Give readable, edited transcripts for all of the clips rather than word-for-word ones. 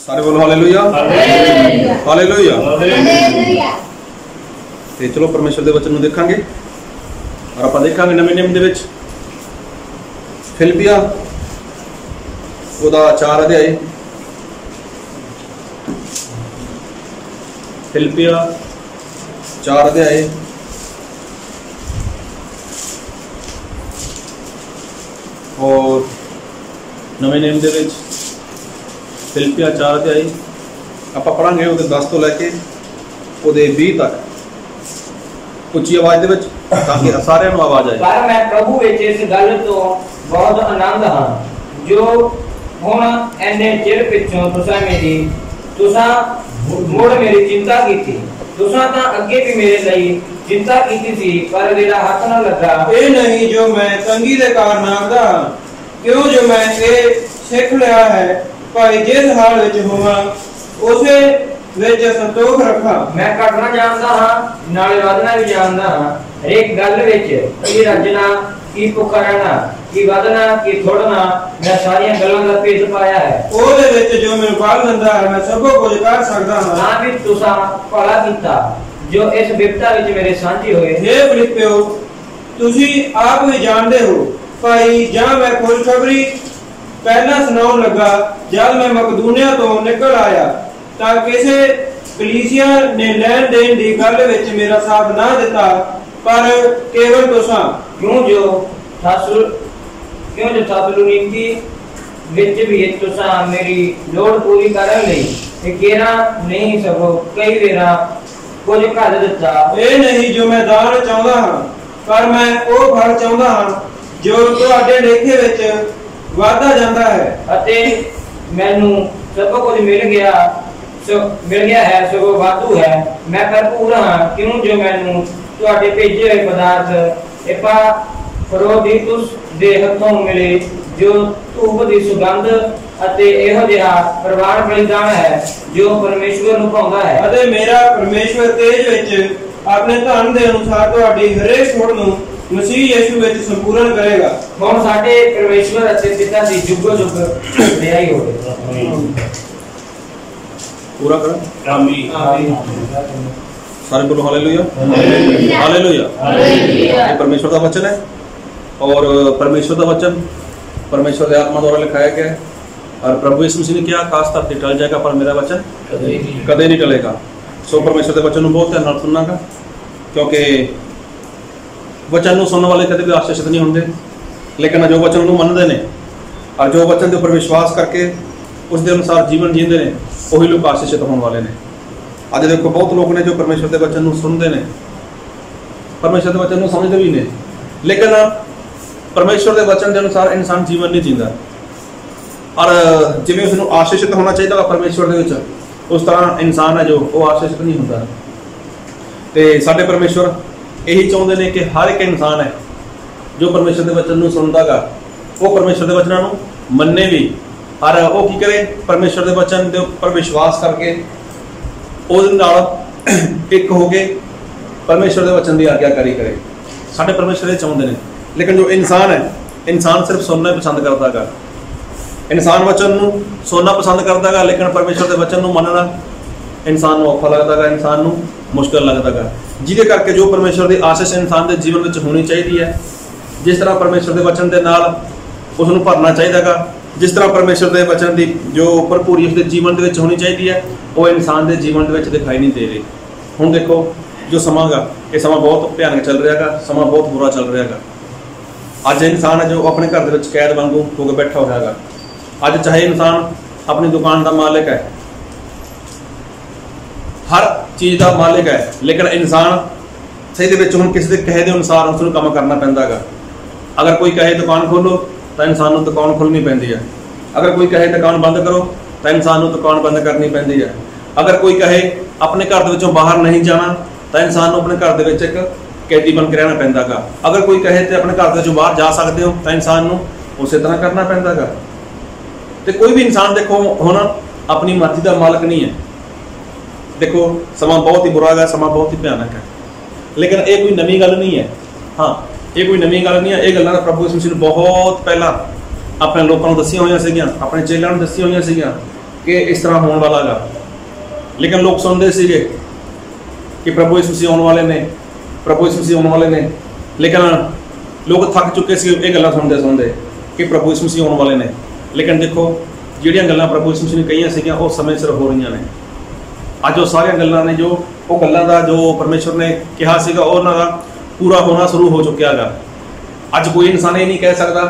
सारे बोलो hallelujah hallelujah. ते चलो परमेश्वर के वचन देखांगे और आप देखांगे नवे नियम दे विच फिलिपिया ओदा 4 अध्याय फिलिपिया 4 अध्याय और नवे नियम दे विच फिलिपिया 4 अध्याय आप पढ़ांगे वो 10 तो लैके वो 20 तक उच्ची आवाज दे विच ताकि सारे नूं आवाज आए। पर मैं प्रभु विच इस गल तो बहुत आनंद हां जो हुण एने चिर पिछों तुसां मुड़ मेरी चिंता कीती। तुसां तां अगे भी मेरे लिए चिंता कीती सी पर मेरा हाथ ना लगा। ये नहीं जो मैं तंगी दे कारण आखदा क्यों जो मैं ये सीख लिया है भाई जिस हाल विच होवां उसे विच संतोख रखा। मैं घटना जानदा हां नाले वधना भी जानदा हां हर एक गल विच की रचना की पुकारना की वधना की थोड़ना मैं सारी गल्लां दा भेद पाया है। ओदे विच जो मैं पाल लंदा है मैं सब कुछ कर सकदा हां। हां भी तुसां भला कीता जो इस विपता विच मेरे साझी होए। हे फिलिपियो तुसी आप भी जानदे हो भाई जहां मैं खुशखबरी पहला सुनाउण लगा जब मैं मकदूनिया तो निकल आया तां किसे कलीसिया ने लैन देन दी गल विच मेरा साथ ना दिता पर केवल तुसां क्यों जो थासलुनीकी विच भी तुसां मेरी लोड़ पूरी करन लई केरा नहीं सको कई वेरा कुछ कर दिता। ये नहीं जो मैं दान चाहता हां पर मैं वो फल चाहता हां जो तुहाडे लेखे विच वादा जाता है अते मैनू सब कुछ मिल गया है सगो वाधू है। मैं भरपूर हां क्यों जो मैनू तुहाडे भेजे हुए पदार्थ एपाफ्रोदितुस दे हथों मिले जो धूप दी सुगंध अते इहो जिहा प्रवान बलिदान है जो परमेश्वर नूं भाउंदा है। अते मेरा परमेश्वर तेज विच अपने धन दे अनुसार तुहाडी हरेक छोड़ नूं मसीह यीशु विच संपूर्ण करेगा। हुण साडे परमेश्वर अते पिता दी जुगो जुग दयाई होवे। पूरा कर आमीन आमीन। सारे बोलो हालेलुया हालेलुया। ये परमेश्वर का वचन है और परमेश्वर का वचन परमेश्वर के आत्मा द्वारा लिखाया गया है और प्रभु यीशु मसीह ने क्या खास धरती टल जाएगा पर मेरा वचन कदे नहीं टलेगा। सो परमेश्वर के वचन बहुत ध्यान सुनना का क्योंकि वचन ਨੂੰ सुनने वाले कदे भी आशीषित नहीं होंगे लेकिन जो वचन ਨੂੰ ਮੰਨਦੇ ਨੇ और जो वचन के ऊपर विश्वास करके उसके अनुसार जीवन जींदे ने वही लोग आशीषित होने वाले ने। आज देखो बहुत लोग ने जो परमेश्वर के वचन ਨੂੰ सुनते हैं परमेश्वर के वचन ਨੂੰ समझते भी ने लेकिन परमेश्वर के वचन के अनुसार इंसान जीवन नहीं जींदा और जिवें उसनूं आशीषित होना चाहिए परमेश्वर के विच उस तरह इंसान है जो वो आशीषित नहीं होता। तो साडे परमेश्वर यही चाहते हैं कि हर एक इंसान है जो परमेश्वर के वचन सुनता गा वो परमेश्वर के वचनों मन्ने भी और वो की करे परमेश्वर के वचन के उपर विश्वास करके एक हो गए परमेश्वर के वचन की आज्ञाकारी करे। साडे परमेश्वर ये चाहते हैं लेकिन जो इंसान है इंसान सिर्फ सुनना पसंद करता गा। इंसान वचन सुनना पसंद करता गा लेकिन परमेश्वर के वचन मनना इंसान औखा लगता गा इंसान मुश्किल लगता गा जिहदे करके जो परमेश्वर की आशीष इंसान के जीवन में होनी चाहिए है जिस तरह परमेश्वर के वचन के नाल उसनूं भरना चाहिए गा जिस तरह परमेश्वर के वचन की जो भरपूरी उसके जीवन के होनी चाहिए है वो इंसान के जीवन के दिखाई नहीं दे रही। हुण देखो जो समा गा ये समा बहुत भयानक चल रहा है समा बहुत बुरा चल रहा है। अज इंसान है जो अपने घर के कैद वांगू होकर बैठा हुआ है। अज चाहे इंसान अपनी दुकान का मालिक है हर चीज़ का मालिक है लेकिन इंसान सही दे हुण किसी के कहे के अनुसार उसनूं काम करना पैंदा गा। अगर कोई कहे दुकान खोलो तो इंसान को दुकान खोलनी पैंदी है। अगर कोई कहे दुकान बंद करो तो इंसान को दुकान बंद करनी पैंदी है। अगर कोई कहे अपने घर के बाहर नहीं जाना तो इंसान को अपने घर के एक कैदी बन के रहना पैंदा गा। अगर कोई कहे तो अपने घर के बाहर जा सकते हो तो इंसान को उस तरह करना पैंदा गा। तो कोई भी इंसान देखो हुण अपनी मर्जी का मालिक नहीं है। देखो समा बहुत ही बुरा है समा बहुत ही भयानक है लेकिन ये कोई नवी गल नहीं है। हाँ ये कोई नवी गल नहीं है। ये गल्लां प्रभु यीशु मसीह ने बहुत पहला अपने लोगों को दसियां हुई सी अपने चेलों को दसियां हुई सी कि इस तरह होने वाला गा, लेकिन लोग सुनते सीगे कि प्रभु यीशु मसीह आने वाले ने, प्रभु यीशु मसीह आने वाले ने, लेकिन लोग थक चुके सी ये गल्लां सुनते सुनते कि प्रभु यीशु मसीह आने वाले ने। लेकिन देखो ਜਿਹੜੀਆਂ ਗੱਲਾਂ प्रभु यीशु मसीह ने कही ਸੀਗੀਆਂ ਉਹ ਸਮੇਂ ਸਿਰ ਹੋ ਰਹੀਆਂ ਨੇ। ਅੱਜ ਉਹ ਸਾਰੀਆਂ ਗੱਲਾਂ ਨੇ ਜੋ ਉਹ ਗੱਲਾਂ ਦਾ ਜੋ ਪਰਮੇਸ਼ਵਰ ਨੇ ਕਿਹਾ ਸੀਗਾ ਉਹਨਾਂ ਦਾ ਪੂਰਾ ਹੋਣਾ ਸ਼ੁਰੂ ਹੋ ਚੁੱਕਿਆ ਹੈਗਾ। ਅੱਜ ਕੋਈ ਇਨਸਾਨ ਇਹ ਨਹੀਂ ਕਹਿ ਸਕਦਾ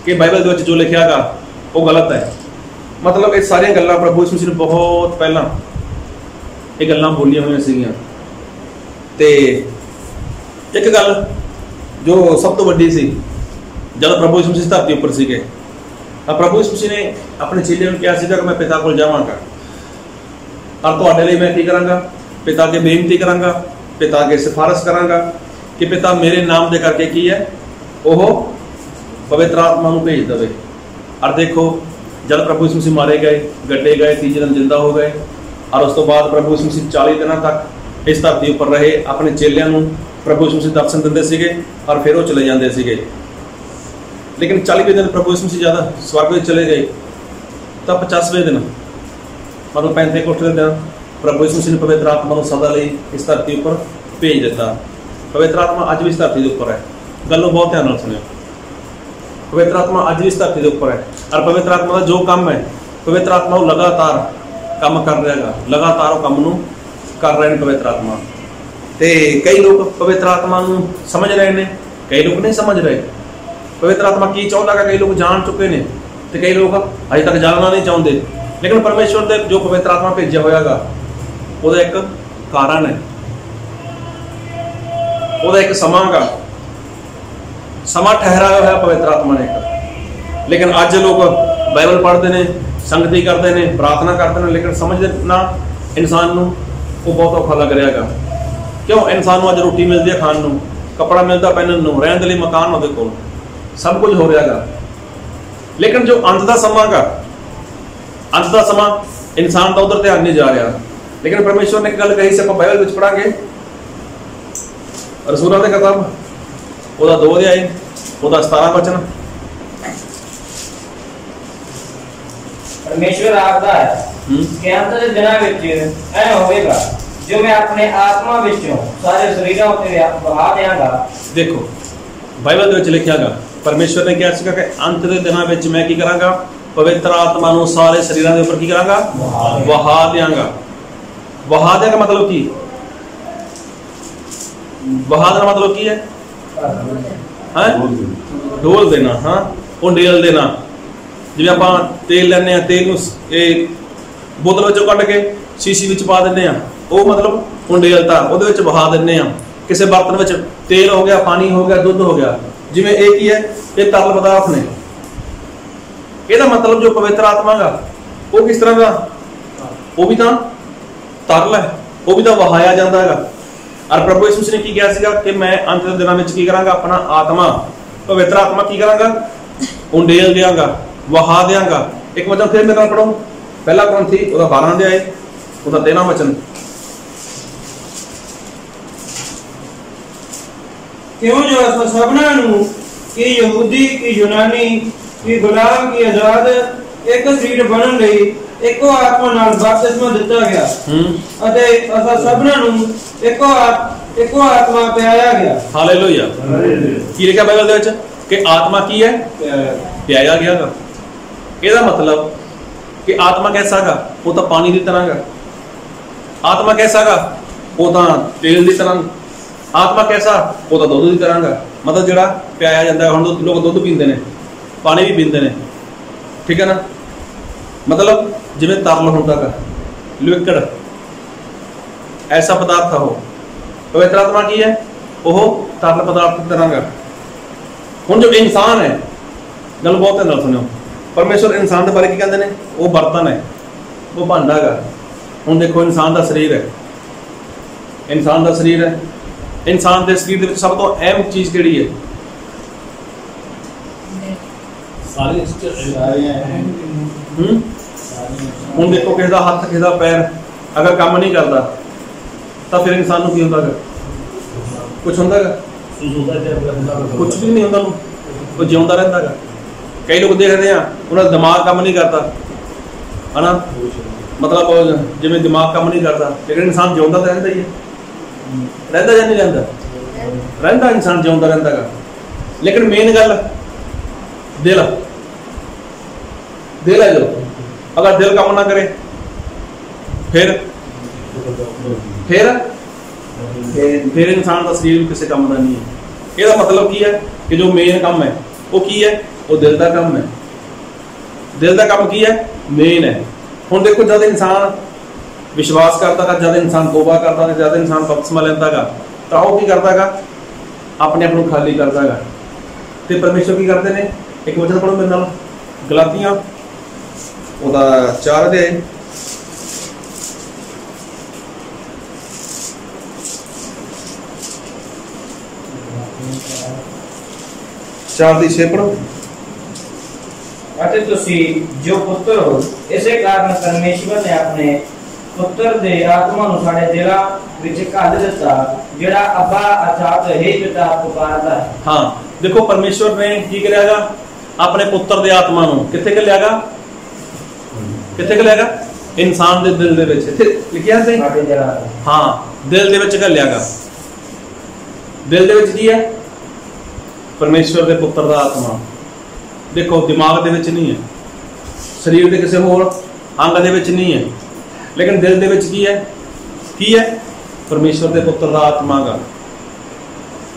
ਕਿ ਬਾਈਬਲ ਦੇ ਵਿੱਚ ਜੋ ਲਿਖਿਆ ਹੈਗਾ ਉਹ ਗਲਤ ਹੈ। ਮਤਲਬ ਇਹ ਸਾਰੀਆਂ ਗੱਲਾਂ ਪ੍ਰਭੂ ਯਿਸੂ ਮਸੀਹ ਨੇ ਬਹੁਤ ਪਹਿਲਾਂ ਇਹ ਗੱਲਾਂ ਬੋਲੀਆਂ ਹੋਈਆਂ ਸੀਗੀਆਂ। ਤੇ ਇੱਕ ਗੱਲ ਜੋ ਸਭ ਤੋਂ ਵੱਡੀ ਸੀ, ਜਦ ਪ੍ਰਭੂ ਯਿਸੂ ਮਸੀਹ ਧਰਤੀ ਉੱਪਰ ਸੀਗੇ ਤਾਂ ਪ੍ਰਭੂ ਯਿਸੂ ਮਸੀਹ ਨੇ ਆਪਣੇ ਚੇਲਿਆਂ ਨੂੰ ਕਿਹਾ ਸੀਗਾ ਕਿ ਮੈਂ ਪਿਤਾ ਕੋਲ ਜਾਵਾਂਗਾ और ਤੁਹਾਡੇ ਲਈ मैं की करांगा, पिता के बेनती करांगा, पिता के सिफारिश करांगा कि पिता मेरे नाम दे करके की है ਉਹ पवित्र आत्मा ਨੂੰ भेज देवे। और देखो जब प्रभु यीशु मसीह मारे गए, गड्ढे गए, तीजे दिन जिंदा हो गए और उस तो बाद प्रभु यीशु मसीह 40 दिनों तक इस धरती उपर रहे, अपने चेलियां ਨੂੰ प्रभु यीशु मसीह दर्शन दिंदे सीगे और फिर वो चले जाते सीगे। लेकिन 40वें दिन प्रभु यीशु मसीह ज़्यादा स्वर्ग में चले गए, तब 50वें दिन मतलब पैंतीकोस्त के दिन प्रभु यीशु मसीह ने पवित्र आत्मा को सदा ਲਈ इस धरती उपर भेज दिता। पवित्र आत्मा अज भी इस धरती के उपर है, गल बहुत ध्यान सुनियो। पवित्र आत्मा अज भी इस धरती के उपर है और पवित्र आत्मा का जो काम है, पवित्र आत्मा वो लगातार काम कर रहा है, लगातार वो काम कर रहे हैं पवित्र आत्मा। तो कई लोग पवित्र आत्मा समझ रहे हैं, कई लोग नहीं समझ रहे पवित्र आत्मा की चाहता है। कई लोग जान चुके हैं तो कई लोग अजे तक जानना नहीं चाहते। लेकिन परमेश्वर ने जो पवित्र आत्मा भेजा होगा वो एक कारण है, वो एक समा का समा ठहराया हुआ पवित्र आत्मा ने एक। लेकिन अज लोग बाइबल पढ़ते हैं, संगति करते हैं, प्रार्थना करते हैं, लेकिन समझते ना इंसान को वो बहुत औखा लग रहा है। क्यों? इंसान को अज रोटी मिलती है खाने को, कपड़ा मिलता पहनने को, रहने के लिए मकान वो को सब कुछ हो रहा है। लेकिन जो अंत का समा का अंत का समा इंसान का उधर ध्यान नहीं जा रहा। लेकिन परमेश्वर ने एक गल कही से आप बाइबल में पढ़ांगे, रसूलां दी किताब ਉਹਦਾ 2 ਅਧਿਆਇ ਉਹਦਾ 17 वचन। परमेश्वर आपदा है कि अंत दे दिनां विच ऐ होवेगा जो मैं अपने आत्मा विचों सारे शरीरां उत्ते बहा देवांगा। देखो बाइबल दे विच लिखिया गा परमेश्वर ने कहा सीगा कि अंत दे दिनां विच मैं की करांगा, पवित्र आत्मा ਨੂੰ सारे शरीरां दे उपर की करांगा, बहा देवांगा। बहा देने का मतलब की, बहा देना मतलब की है? डोल देना। हाँ, उंडेल देना। जिवें आपां तेल लैने आ, तेल नूं बोतल विचों कढ के शीशी विच पा दिंदे आ, वो मतलब उंडेलता उहदे विच बहा दिंदे आ। किसी बर्तन विच तेल हो गया, पानी हो गया, दुध हो गया, जिवें ये की है ये तरल पदार्थ ने। ਇਹਦਾ मतलब जो पवित्र आत्मा का वो किस तरह का, वो भी तो तरल है, वो भी तो वहाया जाता है। और प्रभु यीशु मसीह ने की कहा सीगा कि मैं अंत के दिनों में की करांगा, अपना आत्मा पवित्र आत्मा की करांगा, उंडेल देंगा, वहा देंगा। एक वचन फिर मेरे पढ़ो, पहला कुरिन्थी 12 अध्याय 13 वचन। क्यों जो सबना की यहूदी की यूनानी की गुलाम की आजाद एक शरीर बनन लई एको आत्मा नाल बपतिस्मा दिता गया अते असा सबना एको आत्मा पियाया गया। हालेलुया। की लिखा बाइबल दे विच कि आत्मा की है? पियाया गया गा। ਇਹਦਾ मतलब कि आत्मा कैसा गा? वो तो पानी की तरह गा। आत्मा कैसा गा? वो तो तेल की तरह। आत्मा कैसा? वो तो दुध की तरह गा। मतलब जिहड़ा पियाया जाता है, हुण लोग दुध पींदे ने, पानी भी पींदे ने, ठीक है ना। मतलब जिवें तरल होंदा गा, लिक्विड ऐसा पदार्थ है वो। पवित्र आत्मा की है? वो तरल पदार्थ की तरह गा। हुण जो इंसान है, गल बहुत ध्यान सुनियो, परमेश्वर इंसान के बारे की कहते हैं? वो बर्तन है, वो भांडा गा। हुण देखो इंसान का शरीर है, इंसान का शरीर है, इंसान के शरीर के सब तो अहम चीज़ केड़ी है? हुण देखो किसी का हथ, किसी का पैर अगर काम नहीं करता तो फिर इंसान को की होंदा गा? कुछ होंदा गा? कुछ भी नहीं होंदा, वो जिउंदा रहिंदा गा। कई लोग देखते हैं उन्होंने दिमाग काम नहीं करता, है ना, मतलब जिवें दिमाग काम नहीं करता, लेकिन इंसान जिउंदा तो रहिंदा ही है, रहिंदा या नहीं रहिंदा, रहिंदा इंसान जिउंदा रहिंदा गा। लेकिन मेन गल दिल, दिल है जो अगर दिल काम ना करे फिर इंसान का शरीर किसी काम का नहीं है। ਇਹਦਾ मतलब की है कि जो मेन काम है वो की है, वो दिल का काम है। दिल का काम की है, मेन है। हुण देखो जब इंसान विश्वास करता गा, जब इंसान तौबा करता है, जब इंसान बपतिस्मा लैंदा गा, तो वो की करता गा, अपने आप को खाली करता गा। ते परमेश्वर की करते हैं, एक वचन पढ़ो मेरे नाल, गलातियां ओदा 4 अध्याय 4:6 पढ़ो। ਅਤੇ ਤੁਸੀਂ ਜੋ ਪੁੱਤਰ ਹੋ, ਇਸੇ ਕਾਰਨ ਪਰਮੇਸ਼ਵਰ ਨੇ ਆਪਣੇ ਪੁੱਤਰ ਦੇ ਆਤਮਾ ਨੂੰ ਸਾਡੇ ਦਿਲਾਂ ਵਿੱਚ ਘੱਲ ਦਿੱਤਾ, ਜਿਹੜਾ ਅੱਬਾ ਅਰਥਾਤ हे पिता पुकारता है। हाँ देखो परमेश्वर ने की करेगा, अपने पुत्र दे आत्मा ਨੂੰ ਕਿੱਥੇ ਘੱਲਿਆਗਾ, ਕਿੱਥੇ ਘੱਲਿਆਗਾ, इंसान दे दिल दे ਵਿੱਚ। ਇੱਥੇ ਲਿਖਿਆ ਹੈ ਸਾਡੇ ਦਿਲਾਂ हाँ दिल दे ਵਿੱਚ ਘੱਲਿਆਗਾ। दिल दे ਵਿੱਚ ਕੀ ਹੈ, परमेश्वर दे पुत्र दा आत्मा। देखो दिमाग दे विच नहीं है, शरीर के किसी होर अंग दे विच नहीं है, लेकिन दिल दे विच की है, परमेश्वर दे पुत्र दा आत्मा गा।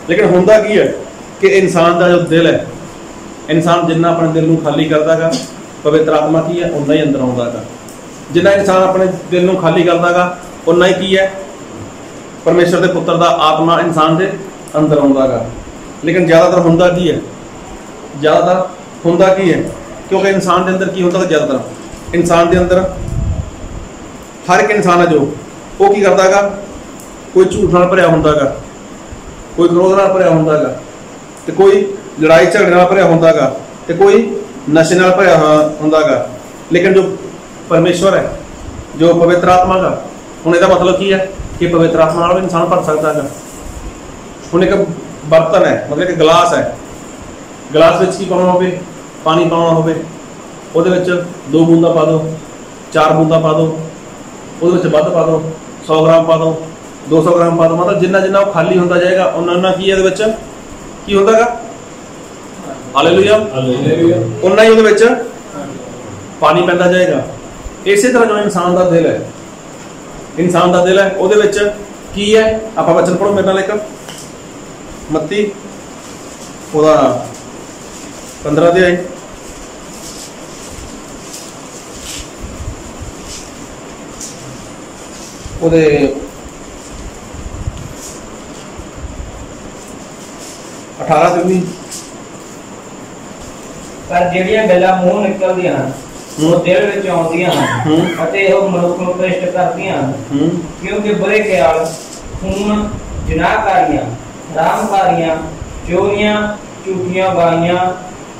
लेकिन हुंदा की है कि इंसान दा जो दिल है, इंसान जिन्ना अपने दिल नूं खाली करदा गा, पवित्र आत्मा की है उन्ना ही अंदर आउंदा गा। जिन्ना इंसान अपने दिल नूं खाली करदा गा, उन्ना ही की है, परमेश्वर दे पुत्र दा आत्मा इंसान दे अंदर आउंदा गा। लेकिन ज़्यादातर हुंदा की है, ज़्यादातर हुंदा की है, क्योंकि इंसान के अंदर की होता है, ज़्यादातर इंसान के अंदर हर एक इंसान है जो वो की करता है, कोई झूठ नाल भरिया होंदा गा, कोई क्रोध नाल भरिया होंदा गा, ते कोई लड़ाई झगड़े नाल भरिया होंदा गा, ते कोई नशे नाल भरिया होंदा गा। लेकिन जो परमेश्वर है, जो पवित्र आत्मा का, हुण इहदा मतलब की है कि पवित्र आत्मा नाल इंसान भर सकता है। हुण एक बर्तन है, मतलब एक गिलास है, गिलास विच की पाउणा होवे, पानी पाउणा होवे, ਉਹਦੇ ਵਿੱਚ 2 बूंदा पा दो, 4 बूंदा पा दो, ਉਹਦੇ ਵਿੱਚ ਵੱਧ ਪਾ दो, 100 ग्राम पा दो, 200 ग्राम पा दो, मतलब जिन्ना जिन्ना वो खाली होता जाएगा उन्ना की ਇਹਦੇ ਵਿੱਚ ਕੀ ਹੁੰਦਾਗਾ, हालेलुया, उन्ना ही ਉਹਦੇ ਵਿੱਚ पानी पैंदा जाएगा। इसे तरह जो इंसान का दिल है, इंसान का दिल है ਉਹਦੇ ਵਿੱਚ ਕੀ है, ਆਪਾਂ वचन पढ़ो मेरे नाल एक मत्ती ਉਹਦਾ 15 अध्याय ਉਹਦੇ 18-19 ਪਰ ਜਿਹੜੀਆਂ ਗੱਲਾਂ ਮੂੰਹ ਨਿਕਲਦੀਆਂ ਹਨ ਉਹ ਦਿਲ ਵਿੱਚ ਆਉਂਦੀਆਂ ਹਨ ਅਤੇ ਉਹ ਮਨੁੱਖ ਨੂੰ ਭ੍ਰਿਸ਼ਟ ਕਰਦੀਆਂ ਹਨ, ਕਿਉਂਕਿ ਬੁਰੇ ਖਿਆਲ, ਖੂਨ, ਜਨਾਹਕਾਰੀਆਂ, ਹਰਾਮਕਾਰੀਆਂ, ਚੋਰੀਆਂ, ਝੂਠੀਆਂ ਗਾਲੀਆਂ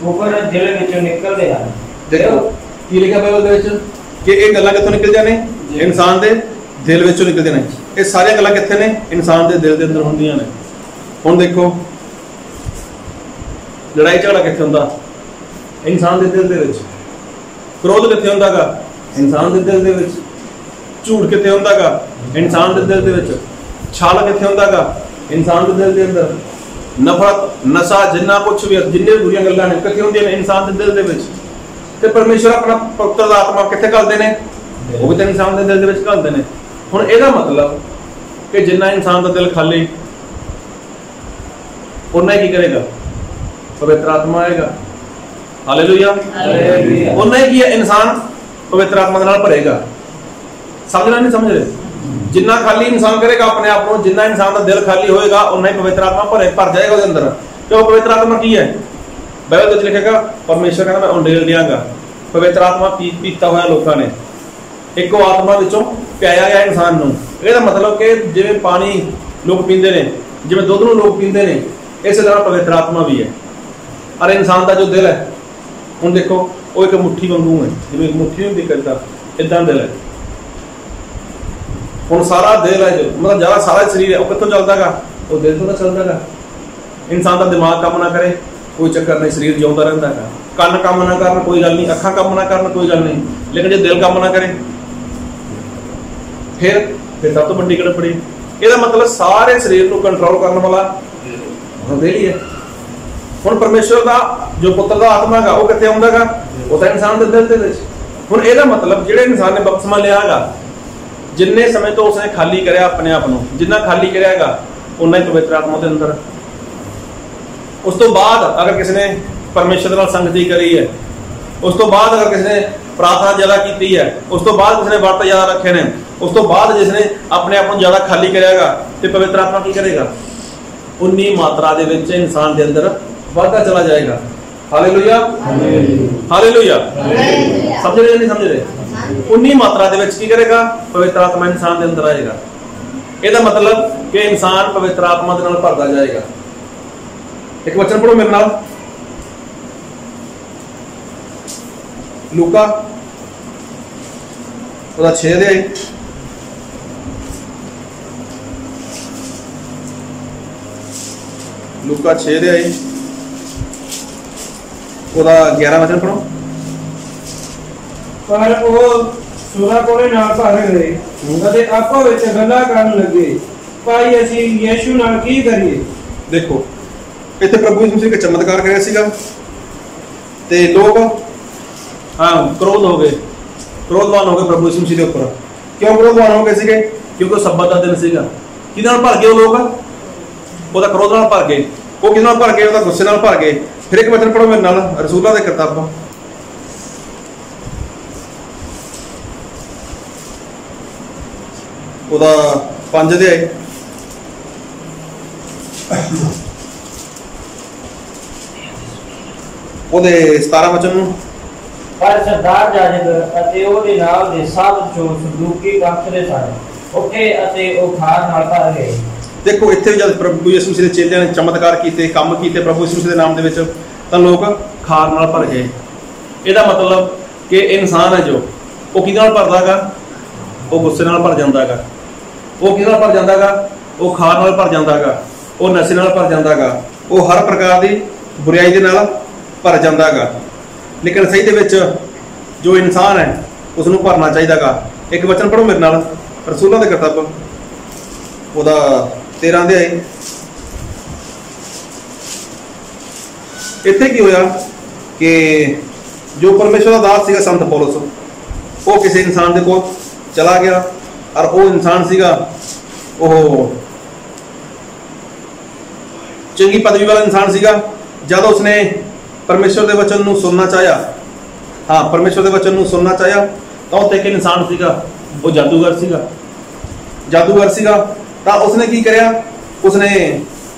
ਉਪਰ ਦਿਲ ਵਿੱਚੋਂ ਨਿਕਲਦੇ ਹਨ। देखो की लिखा बाइबल दे विच कि ये गल्लां कित्थों निकलदियां ने, इंसान दे दिल विचों निकलदियां ने। ये सारियां गल्लां कित्थे ने, इंसान दे दिल दे अंदर हुंदियां ने। हुण देखो लड़ाई झगड़ा कित्थे हुंदा, इंसान दे दिल दे विच। क्रोध कित्थे हुंदागा, इंसान दे दिल दे विच। झूठ कित्थे हुंदागा, इंसान दे दिल दे विच। छल कित्थे हुंदागा, इंसान दे दिल दे अंदर। नफरत, नशा, जिन्ना कुछ भी, जिन्ने बुरियां गल्लां ने कित्थे हुंदियां ने, इंसान दे दिल दे विच। ते परमेश्वर अपना पुत्र दा आत्मा कित्थे घलदे ने, वो भी तो इंसान दे दिल दे विच घलदे ने। हुण इहदा मतलब कि जिन्ना इंसान दा दिल खाली उन्ना ही की करेगा, पवित्र आत्मा आएगा। हालेलुया, उन्ना ही की है, इंसान पवित्र आत्मा दे नाल भरेगा। समझना नहीं समझ रहे, जिन्ना खाली इंसान करेगा अपने आप को, जिन्ना इंसान का दिल खाली होएगा उन्ना ही पवित्र आत्मा भर जाएगा उसके अंदर। क्यों पवित्र आत्मा की है, बाइबल में लिखेगा परमेश्वर कहना मैं उंडेल दियांगा। पवित्र आत्मा पीता हुआ लोगों ने एको आत्मा विचों पियाया गया इंसान नूं। ਇਹਦਾ मतलब कि जिवें पानी लोग पींदे ने, जिवें दुध नूं लोग पींदे ने, इस तरह पवित्र आत्मा भी है। और इंसान का जो दिल है, हुण देखो वो एक मुट्ठी वांगू है, जिवें एक मुट्ठी हुंदी करदा इदां दिल है। हुण सारा दिल है जो मतलब ज़्यादा सारा शरीर है, वो कित्थों चलदा गा, वो दिल तो चलदा गा। इंसान का दिमाग काम ना करे कोई चक्कर नहीं, शरीर जिउंदा रहिंदा गा। ਕੰਨ ਕੰਮ ना करन कोई गल नहीं, अखां काम ना करन कोई गल नहीं, लेकिन जो दिल काम ना करे फिर सब तो वड्डी गड़बड़ी। ਇਹਦਾ मतलब सारे शरीर को कंट्रोल करने वाला दिल ही है। ਹੁਣ परमेश्वर ਦਾ जो पुत्र ਦਾ आत्मा है वो कितने आउंदा गा, वो तो इंसान के दिल ਦੇ ਵਿੱਚ। ਹੁਣ ਇਹਦਾ मतलब ਜਿਹੜੇ इंसान ने बपतिस्मा लिया गा, जिन्ने समय तो उसने खाली कराया अपने आप को, जिन्ना खाली कराएगा उन्ना ही पवित्र आत्मा के अंदर। उस तो बाद अगर किसी ने परमेश्वर नाल संगति करी है, उस तो बाद अगर किसी ने प्रार्थना ज्यादा की है, उस तो बाद किसी ने व्रत ज्यादा रखे ने, उस तो बाद जिसने अपने आप को ज्यादा खाली करेगा तो पवित्र आत्मा की करेगा, उन्नी मात्रा दे विच इंसान के अंदर वाधा चला जाएगा। हालेलुया हालेलुया, समझ रहे नहीं समझ रहे? उन्नी मात्रा दे विच की करेगा, पवित्र आत्मा इंसान के अंदर आएगा। ਇਹਦਾ मतलब कि इंसान पवित्र आत्मा के नाल भरदा जाएगा। एक वचन पढ़ो मेरे नाल, लूका 6 अध्याय लूका 6 अध्याय 11 वचन पढ़ो। पर वो सुना कोले नाल भर गए ਅਤੇ आपो ਵਿੱਚ ਗੱਲਾਂ ਕਰਨ ਲੱਗੇ, ਭਾਈ ਅਸੀਂ ਯीशु ਨਾਲ ਕੀ ਕਰੀਏ। देखो इतने प्रभु यीशु मसीह का चमत्कार कराया सीगा ते लोग क्रोध हो गए, क्रोधवान हो गए प्रभु यीशु मसीह के ऊपर। क्यों क्रोधवान हो गए सीगे? क्योंकि सब्बत का दिन सीगा। किहदे नाल भर गए वो लोग? ओदा क्रोध नाल भर गए। वो किहदे नाल भर गए? ओदा गुस्से नाल भर गए। फिर एक वचन पढ़ो मेरे नाल, रसूलां दी किताबां ओदा 5 अध्याय ਉਹਦੇ 17 ਵਚਨ ਨੂੰ। पर सरदार जाजक ਅਤੇ ਉਹਦੇ ਨਾਲ ਦੇ ਸਭ ਜੋ ਸੰਦੂਕੀ ਕੱਖਦੇ ਸਨ ਉੱਠੇ ਅਤੇ ਉਹ ਖਾਰ ਨਾਲ ਭਰ ਗਏ। ਦੇਖੋ ਇੱਥੇ ਵੀ ਜਦ ਪ੍ਰਭੂ ਯਿਸੂ ਮਸੀਹ ਦੇ ਚੇਲਿਆਂ ਨੇ ਚਮਤਕਾਰ ਕੀਤੇ, ਕੰਮ ਕੀਤੇ ਪ੍ਰਭੂ ਯਿਸੂ ਮਸੀਹ ਦੇ ਨਾਮ ਦੇ ਵਿੱਚ, ਤਾਂ ਲੋਕ ਖਾਰ ਨਾਲ ਭਰ ਗਏ। ਇਹਦਾ मतलब ਕਿ ਇਨਸਾਨ ਹੈ ਜੋ ਉਹ ਕਿਹਦੇ ਨਾਲ ਭਰਦਾ ਹੈਗਾ? ਉਹ ਗੁੱਸੇ ਨਾਲ ਭਰ ਜਾਂਦਾ ਹੈਗਾ। ਉਹ ਕਿਹਦੇ ਨਾਲ ਭਰ ਜਾਂਦਾ ਹੈਗਾ? ਉਹ ਖਾਰ ਨਾਲ ਭਰ ਜਾਂਦਾ ਹੈਗਾ। ਉਹ ਨਸ਼ੇ ਨਾਲ ਭਰ ਜਾਂਦਾ ਹੈਗਾ। ਉਹ ਹਰ ਪ੍ਰਕਾਰ ਦੀ ਬੁਰਾਈ ਦੇ ਨਾਲ ਭਰ ਜਾਂਦਾ ਹੈਗਾ। लेकिन सही दे विच जो इंसान है उसनूं भरना चाहिएगा। एक वचन पढ़ो मेरे नाल, रसूलां दी किताब ओदा 13 अध्याय। इत्थे की होया कि जो परमेश्वर दा दास सीगा संत पौलुस, वो किसी इंसान दे कोल चला गया और वो इंसान सीगा वो चंगी पदवी वाला इंसान सीगा। जब उसने परमेश्वर के वचन नूं सुनना चाहया, हाँ परमेश्वर के वचन नूं सुनना चाहया, तो उत्ते एक इंसान सीगा वो जादूगर सीगा। जादूगर सीगा तो उसने की करया? उसने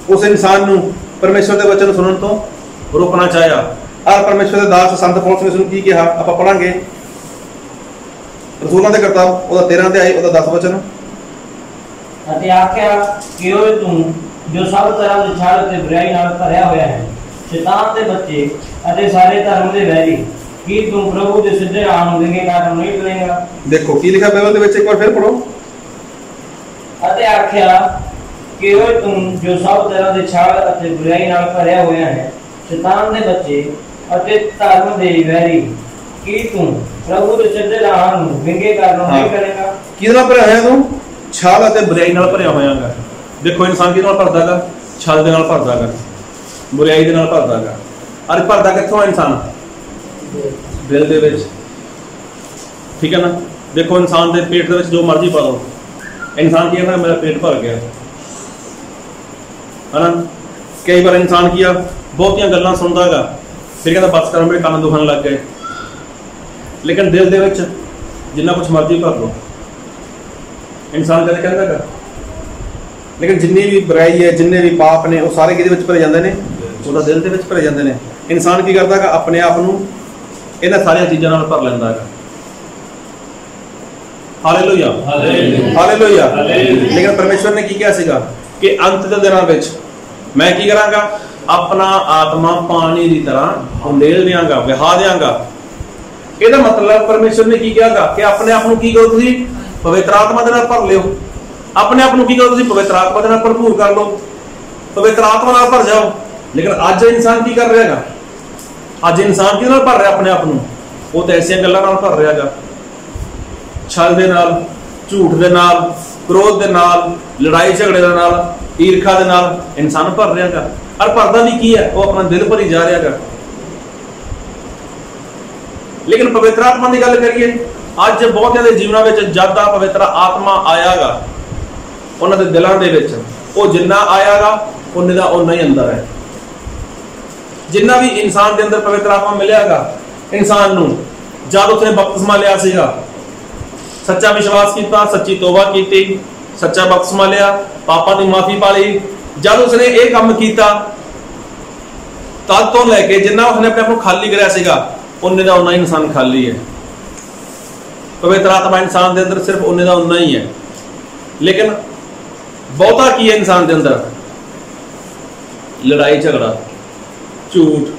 उस इंसान नूं परमेश्वर के वचन सुनने तो रोकना चाहया। और परमेश्वर के दास संत पौलुस ने उसनूं की कहा, आपां पढ़ांगे रसूलां दे किताब ओदा 13 अध्याय ओदा 10 वचन। ਅਤੇ ਆਖਿਆ ਕਿ ਓਏ ਤੂੰ ਜੋ ਸਭ ਤਰ੍ਹਾਂ ਦੇ ਛਲ ਤੇ ਬੁਰਾਈ ਨਾਲ ਭਰਿਆ ਹੋਇਆ ਹੈ, शैतान के बच्चे अते सारे धर्म के वैरी, की तू प्रभु के सीधे राह नूं विंगे कारण नहीं चलेगा। देखो की लिखा बाइबल दे विच, एक बार फिर पढ़ो। अते आख्या कि ओए तू जो सब तरह के छल अते बुराई नाल भरिया होया है, शैतान के बच्चे अते धर्म के वैरी, की तू प्रभु के सीधे राह नूं विंगे कारण नहीं करेगा। किहदे नाल भरिया होया? तू छल अते बुराई नाल भरिया होयागा। देखो इंसान किहदे नाल भरदागा? छल दे नाल भरदागा, बुराई दे नाल भरदा गा। अरे भरदा कित्थों इंसान? दिल दे विच। ठीक है ना? देखो इंसान दे पेट दे विच जो मर्जी पा लो, इंसान की है मेरा पेट भर गया है ना। कई बार इंसान किया बहुतियां गल्लां सुनदा गा, फिर कहता बस कर मेरे कान दुखन लग गए। लेकिन दिल दे विच जिन्ना कुछ मर्जी भर लो, इंसान कदे कहंदा गा। लेकिन जिन्नी भी बुराई है, जिन्ने भी पाप ने, वो सारे किहदे विच भरे जांदे ने? ਉਹਦਾ ਦਿਲ ਦੇ ਵਿੱਚ ਭਰੇ ਜਾਂਦੇ ਨੇ। ਇਨਸਾਨ ਕੀ ਕਰਦਾ ਹੈਗਾ? ਆਪਣੇ ਆਪ ਨੂੰ ਇਹਨਾਂ ਸਾਰੀਆਂ ਚੀਜ਼ਾਂ ਨਾਲ ਭਰ ਲੈਂਦਾ ਹੈਗਾ। Hallelujah hallelujah. ਲੇਕਿਨ ਪਰਮੇਸ਼ਵਰ ਨੇ ਕੀ ਕਿਹਾ ਸੀਗਾ ਕਿ ਅੰਤ ਦੇ ਦਿਨਾਂ ਵਿੱਚ ਮੈਂ ਕੀ ਕਰਾਂਗਾ? ਆਪਣਾ ਆਤਮਾ ਪਾਣੀ ਦੀ ਤਰ੍ਹਾਂ ਉੰਡੇਲ ਦਿਆਂਗਾ, ਵਹਾ ਦਿਆਂਗਾ। ਇਹਦਾ मतलब ਪਰਮੇਸ਼ਵਰ ਨੇ ਕੀ ਕਿਹਾਗਾ ਕਿ ਆਪਣੇ ਆਪ ਨੂੰ ਕੀ ਕਰੋ? ਤੁਸੀਂ ਪਵਿੱਤਰ ਆਤਮਾ ਦੇ ਨਾਲ ਭਰ ਲਿਓ। ਆਪਣੇ ਆਪ ਨੂੰ ਕੀ ਕਰੋ? ਤੁਸੀਂ ਪਵਿੱਤਰ ਆਤਮਾ ਦੇ ਨਾਲ ਭਰਪੂਰ ਕਰ ਲਓ, ਪਵਿੱਤਰ ਆਤਮਾ ਨਾਲ ਭਰ ਜਾਓ। लेकिन अज इंसान की कर रहा है? ਅੱਜ ਇਨਸਾਨ ਕਿਹਦੇ ਨਾਲ ਭਰ ਰਿਹਾ ਆਪਣੇ ਆਪ ਨੂੰ? ਉਹ ਤਾਂ ਐਸੀਆਂ ਗੱਲਾਂ ਨਾਲ ਭਰ ਰਿਹਾ ਹੈਗਾ, ਛਲ ਦੇ ਨਾਲ, ਝੂਠ ਦੇ ਨਾਲ, ਕ੍ਰੋਧ ਦੇ ਨਾਲ, ਲੜਾਈ ਝਗੜੇ ਦੇ ਨਾਲ, ਈਰਖਾ ਦੇ ਨਾਲ ਇਨਸਾਨ ਭਰ ਰਿਹਾ ਹੈਗਾ। ਔਰ ਭਰਦਾ ਵੀ ਕੀ ਹੈ? ਉਹ ਆਪਣਾ ਦਿਲ ਭਰੀ ਜਾ ਰਿਹਾ ਹੈਗਾ। ਲੇਕਿਨ ਪਵਿੱਤਰ ਆਤਮਾ ਦੀ ਗੱਲ ਕਰੀਏ, ਅੱਜ ਬਹੁਤਿਆਂ ਦੇ ਜੀਵਨਾਂ ਵਿੱਚ ਜਦ ਦਾ ਪਵਿੱਤਰ ਆਤਮਾ ਆਇਆਗਾ ਉਹਨਾਂ ਦੇ ਦਿਲਾਂ ਦੇ ਵਿੱਚ, ਉਹ ਜਿੰਨਾ ਆਇਆਗਾ ਉਹਨੇ ਦਾ ਉਨਾ ਹੀ ਅੰਦਰ ਹੈ। ਜਿੰਨਾ ਵੀ ਇਨਸਾਨ ਦੇ ਅੰਦਰ ਪਵਿੱਤਰ ਆਤਮਾ ਮਿਲਿਆਗਾ ਇਨਸਾਨ ਨੂੰ, ਜਦ ਉਸਨੇ ਬਪਤਿਸਮਾ ਲਿਆ ਸੀਗਾ, ਸੱਚਾ ਵਿਸ਼ਵਾਸ ਕੀਤਾ, ਸੱਚੀ ਤੋਬਾ ਕੀਤੀ, ਸੱਚਾ ਬਪਤਿਸਮਾ ਲਿਆ, ਪਾਪਾਂ ਦੀ ਮਾਫੀ ਪਾ ਲਈ, ਜਦ ਉਸਨੇ ਇਹ ਕੰਮ ਕੀਤਾ ਤਦ ਤੋਂ ਲੈ ਕੇ ਜਿੰਨਾ ਉਸਨੇ ਆਪਣੇ ਆਪ ਨੂੰ ਖਾਲੀ ਕਰਿਆ ਸੀਗਾ ਉਹਨੇ ਦਾ ਉਨਾ ਹੀ ਇਨਸਾਨ ਖਾਲੀ ਹੈ। ਪਵਿੱਤਰ ਆਤਮਾ ਇਨਸਾਨ ਦੇ ਅੰਦਰ ਸਿਰਫ ਉਹਨੇ ਦਾ ਉਨਾ ਹੀ ਹੈ। ਲੇਕਿਨ ਬਹੁਤਾ ਕੀ ਹੈ ਇਨਸਾਨ ਦੇ ਅੰਦਰ? ਲੜਾਈ ਝਗੜਾ, ਝੂਠ,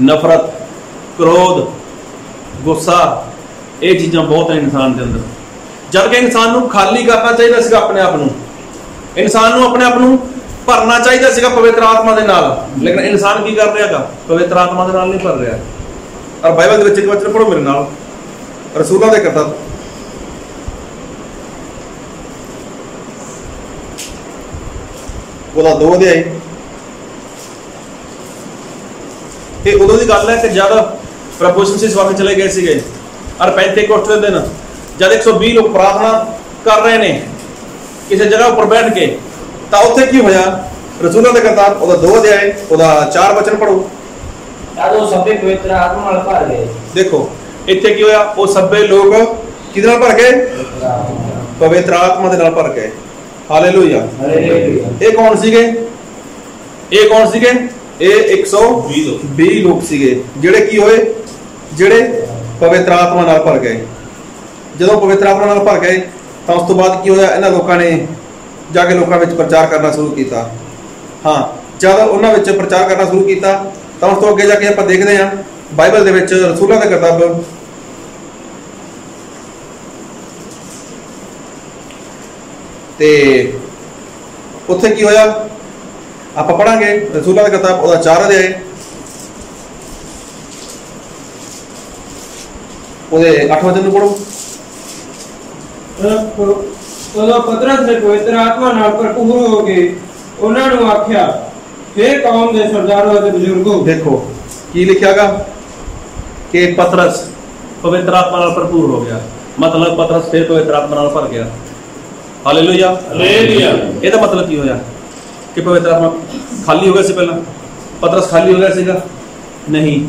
ਨਫ਼ਰਤ, ਕ੍ਰੋਧ, ਗੁੱਸਾ, ਇਹ ਚੀਜ਼ਾਂ ਬਹੁਤ ਹੈ ਇਨਸਾਨ ਦੇ ਅੰਦਰ। ਜਦ ਕਿ ਇਨਸਾਨ ਨੂੰ ਖਾਲੀ ਕਰਨਾ ਚਾਹੀਦਾ ਸੀਗਾ ਆਪਣੇ ਆਪ ਨੂੰ, ਇਨਸਾਨ ਨੂੰ ਆਪਣੇ ਆਪ ਨੂੰ ਭਰਨਾ ਚਾਹੀਦਾ ਸੀਗਾ ਪਵਿੱਤਰ ਆਤਮਾ ਦੇ ਨਾਲ। ਲੇਕਿਨ ਇਨਸਾਨ ਕੀ ਕਰ ਰਿਹਾ ਹੈਗਾ? ਪਵਿੱਤਰ ਆਤਮਾ ਦੇ ਨਾਲ ਨਹੀਂ ਭਰ ਰਿਹਾ। ਔਰ ਬਾਈਬਲ ਦੇ ਵਿੱਚ ਇੱਕ ਵਚਨ ਪੜ੍ਹੋ ਮੇਰੇ ਨਾਲ, ਰਸੂਲਾਂ ਦੇ ਕਿਤਾਬ ਉਹਦਾ 2 ਅਧਿਆਇ। ਇਹ ਉਦੋਂ ਦੀ ਗੱਲ ਹੈ ਕਿ ਜਦ ਪ੍ਰਭੂ ਯਿਸੂ ਮਸੀਹ ਸਵਰਗ ਚਲੇ ਗਏ ਸੀਗੇ ਔਰ ਪੈਂਤੇਕੋਸਤ ਦੇ ਦਿਨ ਜਦ 120 ਲੋਕ ਪ੍ਰਾਰਥਨਾ ਕਰ ਰਹੇ ਨੇ ਕਿਸੇ ਜਗ੍ਹਾ ਉੱਪਰ ਬੈਠ ਕੇ, ਤਾਂ ਉੱਥੇ ਕੀ ਹੋਇਆ? ਰਸੂਲਾਂ ਦੇ ਕਿਤਾਬ ਉਹਦਾ 2 ਅਧਿਆਇ ਉਹਦਾ 4 ਵਚਨ ਪੜ੍ਹੋ। ਉਹ ਸਭੇ ਪਵਿੱਤਰ ਆਤਮਾ ਨਾਲ ਭਰ ਗਏ। ਦੇਖੋ ਇੱਥੇ ਕੀ ਹੋਇਆ? ਉਹ ਸਭੇ ਲੋਕ ਕਿਹਦੇ ਨਾਲ ਭਰ ਗਏ? ਪਵਿੱਤਰ ਆਤਮਾ ਦੇ ਨਾਲ ਭਰ ਗਏ। ਹਾਲੇਲੂਇਆ। ਇਹ ਕੌਣ ਸੀਗੇ? ਇਹ ਕੌਣ ਸੀਗੇ? ਇਹ 120 ਲੋਕ ਸੀਗੇ ਜਿਹੜੇ ਕੀ ਹੋਏ? ਜਿਹੜੇ ਪਵਿੱਤਰ ਆਤਮਾ ਨਾਲ ਭਰ ਗਏ। ਜਦੋਂ ਪਵਿੱਤਰ ਆਤਮਾ ਨਾਲ ਭਰ ਗਏ ਤਾਂ ਉਸ ਤੋਂ ਬਾਅਦ ਕੀ ਹੋਇਆ? ਇਹਨਾਂ ਲੋਕਾਂ ਨੇ ਜਾ ਕੇ ਲੋਕਾਂ ਵਿੱਚ ਪ੍ਰਚਾਰ ਕਰਨਾ ਸ਼ੁਰੂ ਕੀਤਾ। ਹਾਂ, ਜਦ ਉਹਨਾਂ ਵਿੱਚ ਪ੍ਰਚਾਰ ਕਰਨਾ ਸ਼ੁਰੂ ਕੀਤਾ ਤਾਂ ਉਸ ਤੋਂ ਅੱਗੇ ਜਾ ਕੇ ਆਪਾਂ ਦੇਖਦੇ ਹਾਂ ਬਾਈਬਲ ਦੇ ਵਿੱਚ ਰਸੂਲਾਂ ਦੀ ਕਿਤਾਬ ਤੇ ਉੱਥੇ ਕੀ ਹੋਇਆ ਆਪਾਂ ਪੜਾਂਗੇ। ਰਸੂਲਾਂ ਦੀ ਕਿਤਾਬ ਉਹਦਾ 4 ਅਧਿਆਇ ਉਹਦੇ 8 ਵਚਨ ਨੂੰ ਪੜੋ। ਉਦੋਂ ਪਤਰਸ ਨੇ ਪਵਿੱਤਰ ਆਤਮਾ ਨਾਲ ਭਰਪੂਰ ਹੋ ਕੇ ਉਹਨਾਂ ਨੂੰ ਆਖਿਆ, ਹੇ ਕੌਮ ਦੇ ਸਰਦਾਰੋ ਅਤੇ ਬਜ਼ੁਰਗੋ। ਦੇਖੋ ਕੀ ਲਿਖਿਆਗਾ ਕਿ ਪਤਰਸ ਪਵਿੱਤਰ ਆਤਮਾ ਨਾਲ ਭਰਪੂਰ ਹੋ ਗਿਆ, ਮਤਲਬ ਪਤਰਸ ਫਿਰ ਪਵਿੱਤਰ ਆਤਮਾ ਨਾਲ ਭਰ ਗਿਆ। ਹਾਲੇਲੂਇਆ। ਇਹਦਾ ਮਤਲਬ ਕੀ ਹੋਇਆ ਕਿ ਪਵਿੱਤਰ ਆਤਮਾ ਖਾਲੀ ਹੋ ਗਿਆ ਸੀ? ਪਹਿਲਾਂ ਪਤਰਸ ਖਾਲੀ ਹੋ ਗਿਆ ਸੀਗਾ? ਨਹੀਂ।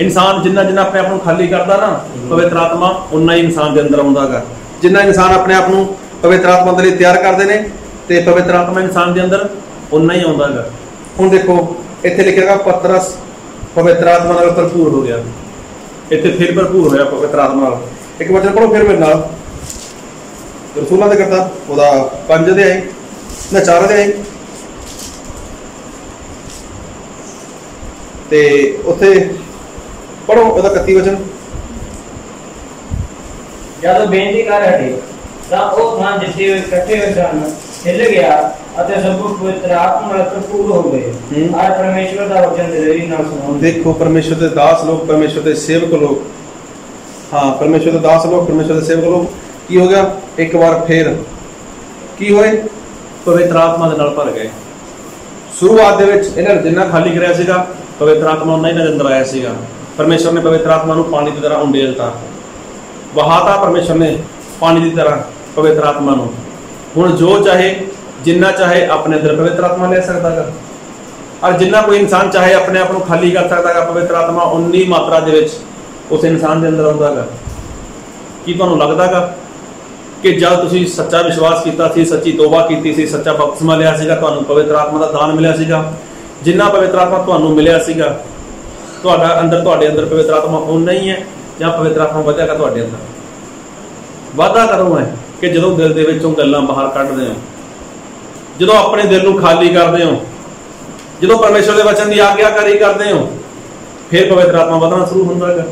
ਇਨਸਾਨ ਜਿੰਨਾ ਜਿੰਨਾ ਆਪਣੇ ਆਪ ਨੂੰ ਖਾਲੀ ਕਰਦਾ ਨਾ ਪਵਿੱਤਰ ਆਤਮਾ ਉਨਾ ਹੀ ਇਨਸਾਨ ਦੇ ਅੰਦਰ ਆਉਂਦਾ ਗਾ। ਜਿੰਨਾ ਇਨਸਾਨ ਆਪਣੇ ਆਪ ਨੂੰ ਪਵਿੱਤਰ ਆਤਮਾ ਦੇ ਲਈ ਤਿਆਰ ਕਰਦੇ ਨੇ ਤੇ ਪਵਿੱਤਰ ਆਤਮਾ ਇਨਸਾਨ ਦੇ ਅੰਦਰ ਉਨਾ ਹੀ ਆਉਂਦਾ ਗਾ। ਹੁਣ ਦੇਖੋ ਇੱਥੇ ਲਿਖਿਆਗਾ ਪਤਰਸ ਪਵਿੱਤਰ ਆਤਮਾ ਨਾਲ ਭਰਪੂਰ ਹੋ ਗਿਆ। ਇੱਥੇ ਫਿਰ ਭਰਪੂਰ ਹੋਇਆ ਪਵਿੱਤਰ ਆਤਮਾ ਨਾਲ। ਇੱਕ ਵਚਨ ਪੜੋ ਫਿਰ ਮੇਰੇ ਨਾਲ, ਰਸੂਲਾਂ ਦੇ ਕਿਤਾਬ ਉਹਦਾ 5 ਅਧਿਆਇ ਨਾ 4 ਅਧਿਆਇ ਤੇ ਉੱਥੇ ਪੜੋ ਉਹਦਾ 31 ਵਚਨ। ਜਦੋਂ ਬੇਨਤੀ ਕਰ ਹਟੇ ਤਾਂ ਉਹ ਥਾਂ ਜਿੱਥੇ ਉਹ ਇਕੱਠੇ ਹੋਏ ਸਨ ਹਿੱਲ ਗਿਆ ਅਤੇ ਸਭ ਪਵਿੱਤਰ ਆਤਮਾ ਨਾਲ ਭਰਪੂਰ ਹੋ ਗਏ। ਹਰ ਪਰਮੇਸ਼ਵਰ ਦਾ ਵਚਨ ਦਿਲਜੀਤ ਨਾਲ ਸੁਣਾਉਂਦੇ। ਦੇਖੋ ਪਰਮੇਸ਼ਵਰ ਦੇ ਦਾਸ ਲੋਕ, ਪਰਮੇਸ਼ਵਰ ਦੇ ਸੇਵਕ ਲੋਕ, ਹਾਂ ਪਰਮੇਸ਼ਵਰ ਦੇ ਦਾਸ ਲੋਕ, ਪਰਮੇਸ਼ਵਰ ਦੇ ਸੇਵਕ ਲੋਕ ਕੀ ਹੋ ਗਿਆ? ਇੱਕ ਵਾਰ ਫੇਰ ਕੀ ਹੋਏ? ਪਵਿੱਤਰ ਆਤਮਾ ਦੇ ਨਾਲ ਭਰ ਗਏ। ਸ਼ੁਰੂਆਤ ਦੇ ਵਿੱਚ ਇਹਨਾਂ ਨੇ ਜਿੰਨਾ ਖਾਲੀ ਕਰਿਆ ਸੀਗਾ ਪਵਿੱਤਰ ਆਤਮਾ ਉਹਨਾਂ ਹੀ ਅੰਦਰ ਆਇਆ ਸੀਗਾ। ਪਰਮੇਸ਼ਵਰ ਨੇ ਪਵਿੱਤਰ ਆਤਮਾ ਨੂੰ ਪਾਣੀ ਦੀ ਤਰ੍ਹਾਂ ਉੰਡੇਲਤਾ, ਵਹਾਤਾ ਪਰਮੇਸ਼ਵਰ ਨੇ ਪਾਣੀ ਦੀ ਤਰ੍ਹਾਂ ਪਵਿੱਤਰ ਆਤਮਾ ਨੂੰ। ਹੁਣ ਜੋ ਚਾਹੇ ਜਿੰਨਾ ਚਾਹੇ ਆਪਣੇ ਅੰਦਰ ਪਵਿੱਤਰ ਆਤਮਾ ਲੈ ਸਕਦਾ ਗਾ, ਔਰ ਜਿੰਨਾ ਕੋਈ ਇਨਸਾਨ ਚਾਹੇ ਆਪਣੇ ਆਪ ਨੂੰ ਖਾਲੀ ਕਰ ਸਕਦਾ ਗਾ ਪਵਿੱਤਰ ਆਤਮਾ ਉਨੀ ਮਾਤਰਾ ਦੇ ਵਿੱਚ ਉਸ ਇਨਸਾਨ ਦੇ ਅੰਦਰ ਆਉਂਦਾ ਗਾ। ਕੀ ਤੁਹਾਨੂੰ ਲੱਗਦਾ ਗਾ ਕਿ ਜਦ ਤੁਸੀਂ ਸੱਚਾ ਵਿਸ਼ਵਾਸ ਕੀਤਾ ਸੀ, ਸੱਚੀ ਤੋਬਾ ਕੀਤੀ ਸੀ, ਸੱਚਾ ਬਪਤਿਸਮਾ ਲਿਆ ਸੀਗਾ, ਤੁਹਾਨੂੰ ਪਵਿੱਤਰ ਆਤਮਾ ਦਾ ਦਾਨ ਮਿਲਿਆ ਸੀਗਾ? ਜਿੰਨਾ ਪਵਿੱਤਰ ਆਤਮਾ ਤੁਹਾਨੂੰ ਮਿਲਿਆ ਸੀਗਾ ਤੁਹਾਡੇ ਅੰਦਰ ਪਵਿੱਤਰ ਆਤਮਾ ਉਨਾ ਹੀ ਹੈ ਜਾਂ ਪਵਿੱਤਰ ਆਤਮਾ ਵਧਿਆਗਾ ਤੁਹਾਡੇ ਅੰਦਰ? ਵਾਅਦਾ ਕਰੋ ਹੈ ਕਿ ਜਦੋਂ ਦਿਲ ਦੇ ਵਿੱਚੋਂ ਗੱਲਾਂ ਬਾਹਰ ਕੱਢਦੇ ਹੋ, ਜਦੋਂ ਆਪਣੇ ਦਿਲ ਨੂੰ ਖਾਲੀ ਕਰਦੇ ਹੋ, ਜਦੋਂ ਪਰਮੇਸ਼ਵਰ ਦੇ ਵਚਨ ਦੀ ਆਗਿਆਕਾਰੀ ਕਰਦੇ ਹੋ, ਫਿਰ ਪਵਿੱਤਰ ਆਤਮਾ ਵਧਣਾ ਸ਼ੁਰੂ ਹੁੰਦਾ ਹੈਗਾ।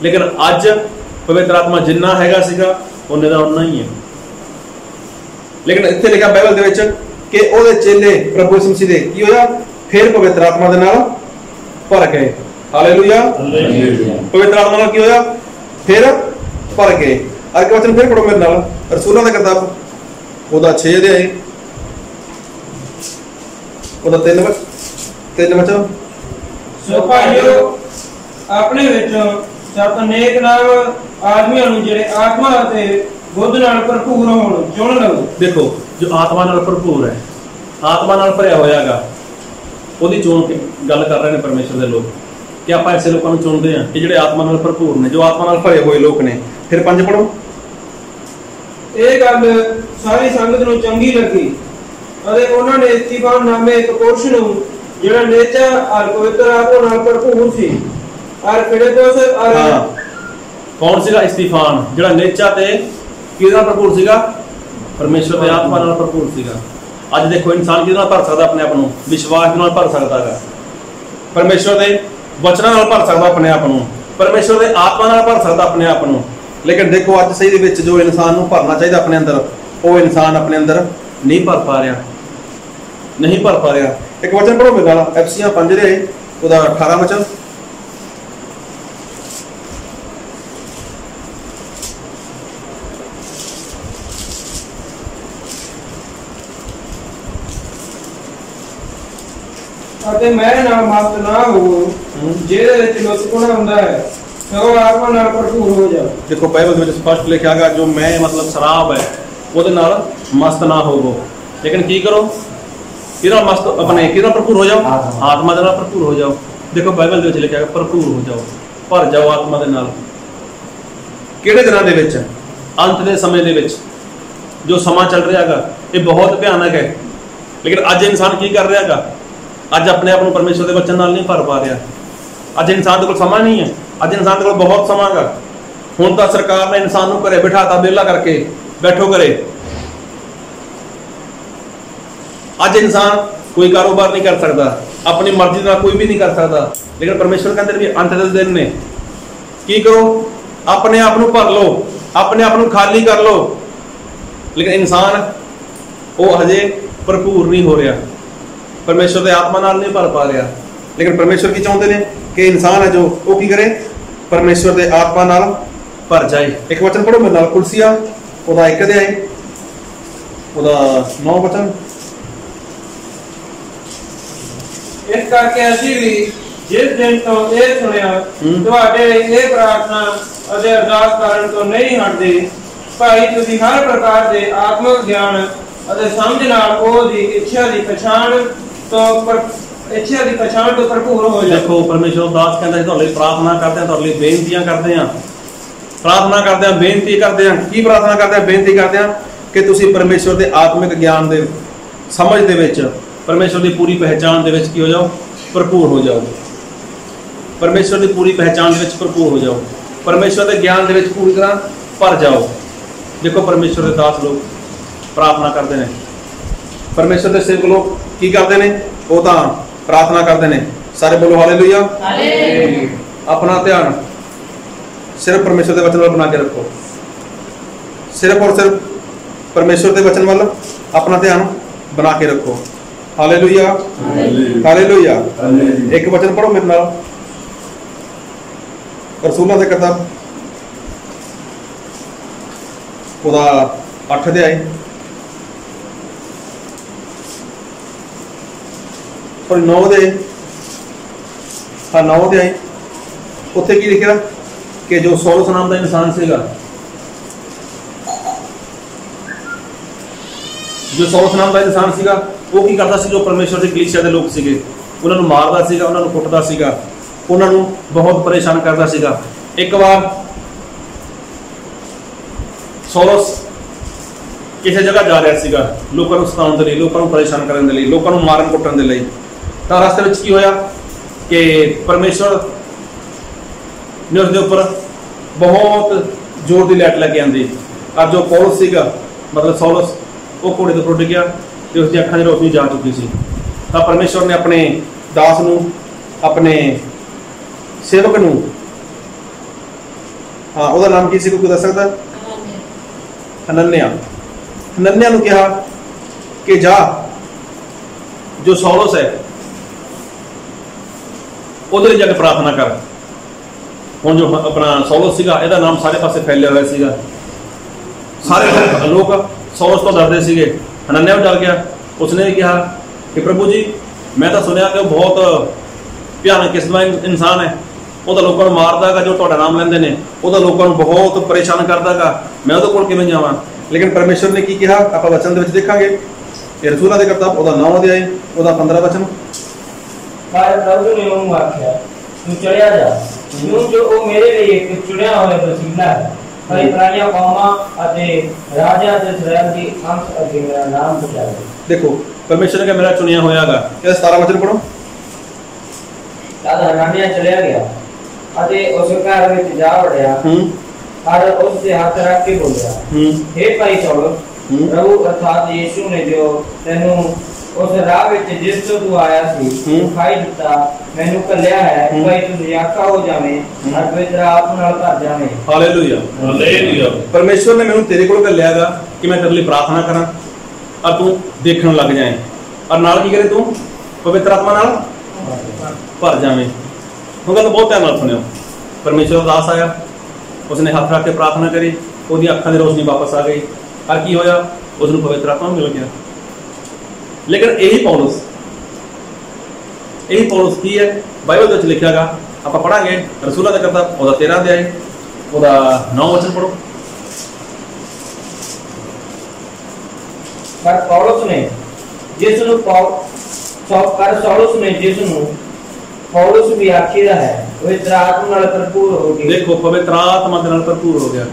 ਲੇਕਿਨ ਅੱਜ ਪਵਿੱਤਰ ਆਤਮਾ ਜਿੰਨਾ ਹੈਗਾ ਸੀਗਾ ਉਹਨੇ ਦਾ ਉਨਾ ਹੀ ਹੈ। ਲੇਕਿਨ ਇੱਥੇ ਲਿਖਿਆ ਬਾਈਬਲ ਦੇ ਵਿੱਚ ਕਿ ਉਹਦੇ ਚੇਲੇ ਪ੍ਰਭੂ ਯਿਸੂ ਮਸੀਹ ਦੇ ਕੀ ਹੋਇਆ? फिर पवित्र आत्मा दे नाल भर गए। हालेलुया। पवित्र आत्मा नाल की होया? फिर भर गए। अगे वचन फिर पढ़ो मेरे नाल, रसूलां दी किताब ओदा 6 अध्याय ओदा 3 वचन। सो भाइयों अपने विचों सत नेक नाम आदमियों नूं जिहड़े आत्मा अते बुद्ध नाल भरपूर होण चुन लओ। देखो जो आत्मा नाल भरपूर है, आत्मा नाल भरिया होयागा, ओदी चोण गल कर रहे ने परमेश्वर दे लोग कि आप ऐसे लोगों को चुनते हैं कि जिहड़े आत्मा नाल भरपूर ने, जो आत्मा नाल भरे हुए लोग ने। फिर 5 पढ़ो। ਇਹ ਗੱਲ ਸਾਰੀ ਸੰਗਤ ਨੂੰ ਚੰਗੀ ਲੱਗੀ ਅਤੇ ਉਹਨਾਂ ਨੇ ਸਤੀਫਾਨ ਨਾਮੇ ਇੱਕ ਪੁਰਸ਼ ਨੂੰ ਜਿਹੜਾ ਨੇਚਾ ਔਰ ਪਵਿੱਤਰ ਆਤਮਾ ਨਾਲ ਭਰਪੂਰ ਸੀ ਔਰ ਫਿਲਿਪਸ ਔਰ कौन सीगा? स्तीफान, जिहड़ा नेचा ते किहदे नाल भरपूर सीगा? परमेश्वर दे आत्मा नाल भरपूर सीगा। अज देखो इंसान किहदे नाल भर सकदा अपने आप नूं? विश्वास दे नाल भर सकदा है, परमेश्वर दे वचनां नाल भर सकदा अपने आप नूं, परमेश्वर दे आत्मा नाल भर सकदा अपने आप नूं। लेकिन देखो अज सही दे विच जो इंसान नूं भरना चाहिए अपने अंदर, वो इंसान अपने अंदर नहीं भर पा रहा, नहीं भर पा रहा। एक वचन पढ़ो मेरे नाल, एफसीआं 5 दे ओदा 18 वचन। ਅਤੇ ਮੈਂ ਨਾਲ ਮਸਤ ਨਾ ਹੋਵੋ ਜਿਹਦੇ ਵਿੱਚ ਲੁਤਫਪੁਣਾ ਹੁੰਦਾ ਹੈ, ਸਗੋਂ ਆਤਮਾ ਨਾਲ ਭਰਪੂਰ ਹੋ ਜਾਓ। देखो बाइबल में स्पष्ट लिखा गया जो मैं मतलब शराब है ਉਹਦੇ ਨਾਲ मस्त ना होवो, लेकिन की करो? किहदे नाल मस्त अपने किहदे नाल भरपूर हो जाओ? आत्मा दे नाल भरपूर हो जाओ। देखो बाइबल ਦੇ ਵਿੱਚ ਲਿਖਿਆ ਗਿਆ ਭਰਪੂਰ ਹੋ ਜਾਓ, ਭਰ ਜਾਓ ਆਤਮਾ ਦੇ ਨਾਲ। ਕਿਹੜੇ ਦਿਨਾਂ ਦੇ ਵਿੱਚ? ਅੰਤ ਦੇ ਸਮੇਂ ਦੇ ਵਿੱਚ। ਜੋ ਸਮਾਂ ਚੱਲ ਰਿਹਾ ਹੈਗਾ ਇਹ ਬਹੁਤ ਭਿਆਨਕ ਹੈ, ਲੇਕਿਨ ਅੱਜ ਇਨਸਾਨ ਕੀ ਕਰ ਰਿਹਾ ਹੈਗਾ? ਅੱਜ ਆਪਣੇ ਆਪ ਨੂੰ ਪਰਮੇਸ਼ਰ ਦੇ ਵਚਨ ਨਾਲ ਨਹੀਂ ਭਰ ਪਾ ਰਿਹਾ। ਅੱਜ ਇਨਸਾਨ ਦੇ ਕੋਲ ਸਮਾਂ ਨਹੀਂ ਹੈ, ਅੱਜ ਇਨਸਾਨ ਦੇ ਕੋਲ ਬਹੁਤ ਸਮਾਂ ਹੈਗਾ। ਹੁਣ ਤਾਂ ਸਰਕਾਰ ਨੇ ਇਨਸਾਨ ਨੂੰ ਘਰੇ ਬਿਠਾਤਾ ਵਿਹਲਾ ਕਰਕੇ, ਬੈਠੋ ਘਰੇ। ਅੱਜ ਇਨਸਾਨ ਕੋਈ ਕਾਰੋਬਾਰ ਨਹੀਂ ਕਰ ਸਕਦਾ, ਆਪਣੀ ਮਰਜ਼ੀ ਨਾਲ ਕੋਈ ਵੀ ਨਹੀਂ ਕਰ ਸਕਦਾ, ਲੇਕਿਨ ਪਰਮੇਸ਼ਰ ਕਹਿੰਦੇ ਵੀ ਅੰਤ ਦੇ ਦਿਨ ਨੇ। ਕੀ ਕਰੋ? ਆਪਣੇ ਆਪ ਨੂੰ ਭਰ ਲਓ, ਆਪਣੇ ਆਪ ਨੂੰ ਖਾਲੀ ਕਰ ਲਓ। ਲੇਕਿਨ ਇਨਸਾਨ ਉਹ ਹਜੇ ਭਰਪੂਰ ਨਹੀਂ ਹੋ ਰਿਹਾ, परमेश्वर के आत्मा नाल नहीं भर पा रहा। लेकिन परमेश्वर की चाहते हैं कि इंसान है जो वो की करे? परमेश्वर के आत्मा नाल भर जाए। एक वचन पढ़ो मेरे नाल, कुलसिया ओदा 1 अध्याय ओदा 9 वचन। ਇਸ ਕਰਕੇ ਅਸੀਂ ਵੀ ਜਿਸ ਦਿਨ ਤੋਂ ਇਹ ਸੁਣਿਆ ਤੁਹਾਡੇ ਇਹ ਪ੍ਰਾਰਥਨਾ ਅਤੇ ਅਰਦਾਸ ਕਰਨ ਤੋਂ ਨਹੀਂ ਹਟਦੇ, ਭਾਈ ਤੁਸੀਂ ਹਰ ਪ੍ਰਕਾਰ ਦੇ ਆਤਮਿਕ ਗਿਆਨ ਅਤੇ ਸਮਝ ਨਾਲ ਉਹਦੀ ਇੱਛਾ ਦੀ ਪਛਾਣ तो भरपूर हो जाओ। देखो परमेश्वर दास कहता है तुहाडे प्रार्थना करते हैं, तुहाडे बेनतियां करते हैं, प्रार्थना करते हैं, बेनती करते हैं। की प्रार्थना करते हैं, बेनती करते हैं कि तुसी परमेश्वर के आत्मिक ज्ञान दे समझ दे विच, परमेश्वर की पूरी पहचान दे विच की हो जाओ? भरपूर हो जाओ। परमेश्वर की पूरी पहचान दे विच भरपूर हो जाओ, परमेश्वर के ज्ञान दे विच पूरी तरह भर जाओ। देखो परमेश्वर के दास लोग प्रार्थना करते हैं, परमेश्वर के सेवक लोग की करते हैं? वो तो प्रार्थना करते हैं। सारे बोलो हालेलुया। अपना ध्यान सिर्फ परमेश्वर के वचन वाल बना के रखो, सिर्फ और सिर्फ परमेश्वर के वचन वाल अपना ध्यान बना के रखो। Hallelujah, hallelujah. एक वचन पढ़ो मेरे नाल, रसूलां दी किताब ओदा 8 अध्याय और 9 दे 9 अध्याय। उत्थे की लिखा कि जो सौलस नाम का इंसान सीगा, जो सौलस नाम का इंसान सीगा वो की करता सी? जो परमेश्वर की कलीसिया के लोग सीगे उन्हां नूं मारदा सीगा, उन्हां नूं कुੱਟਦਾ सीगा, उन्हां नूं बहुत परेशान करता सीगा। एक बार सौलस किसी जगह जा रहा सीगा, लोगों को सताउण दे लई, लोगों को परेशान करने दे लई, लोगों को मारन कुੱਟਣ दे लई। तो रास्ते में की होया कि परमेश्वर ने उसके उपर बहुत जोर की लैट लग आती, और जो पौलुस सीगा मतलब सौलस वो घोड़े तो टुट गया तो उसकी अखां की रोशनी जा चुकी सी। तो परमेश्वर ने अपने दास नूं, अपने सेवक नूं, हाँ उसका नाम की सी कोई दस सकता? हनन्याह। हनन्याह नूं कहा कि जा जो सौलस है ਉਹਦੇ ਲਈ ਜਾ ਕੇ ਪ੍ਰਾਰਥਨਾ ਕਰ। ਹੁਣ ਜੋ ਆਪਣਾ ਸੌਲਸ ਸੀਗਾ, ਇਹਦਾ ਨਾਮ ਸਾਰੇ ਪਾਸੇ ਫੈਲਿਆ ਹੋਇਆ ਸੀਗਾ, ਸਾਰੇ ਲੋਕ ਸੌਲਸ ਤੋਂ ਡਰਦੇ ਸੀਗੇ। ਹਨन्याह डर गया, उसने भी कहा कि प्रभु जी मैं तो सुनिया कि बहुत भयानक किस्म इंसान है, वो तो लोगों को मारदा गा, जो तुहाडा नाम लैंदे ने वो तो लोगों को बहुत परेशान करदा गा, मैं उहदे कोल किवें जावां। लेकिन परमेश्वर ने की कहा, आपां वचन दे विच देखांगे। ये रसूलां दे किताब ओहदा 9वां अध्याय ओहदा 15 वचन। पर प्रभु ने उन्हें आख्या तू चढ़िया जा, यूं जो वो मेरे लिए एक चुनिया हुआ वसीला है, कई प्राणियों कौमां अते राजा ते इस्राएल दी अंश अगे मेरा नाम पुचारे। देखो परमेश्वर ने कहा मेरा चुनिया होयागा। ये 17 वचन पढ़ो। तद हनन्याह चलिया गया अते उस घर विच जा वड़िया और उस दे हाथ रख के बोलिया, हे भाई सौलस, प्रभु अर्थात यीशु ने जो तेनू उस राह विच जिस तो तू आया सी दिखाई दिता, मैनू कल्लिया है भाई तू नियाका हो जावें और पवित्र आत्मा नाल भर जावें। Hallelujah, hallelujah. परमेश्वर ने मैनू तेरे कोल कल्लियागा कि मैं तेरे लिए प्रार्थना करा और तू देखने लग जाए और नाल की करे, तू पवित्र आत्मा नाल भर जावें। हुण गल बहुत ध्यान नाल सुनियो। परमेश्वर दा दास आया, उसने हाथ रख के प्रार्थना करी, ओदी अखां दी रोशनी वापस आ गई और की होया, उसनूं पवित्र आत्मा मिल गया। लेकिन यही पौलुस की है बाइबल विच लिखिया गा, आपां पढ़ांगे रसूलां दी किताब ओहदा 13 अध्याय ओहदा 9 वचन पढ़ो। पर पौलुस ने जिसनूं पौलुस भी आखीदा है पवित्र आत्मा नाल भरपूर हो गया। देखो पवित्र आत्मा नाल भरपूर हो गया।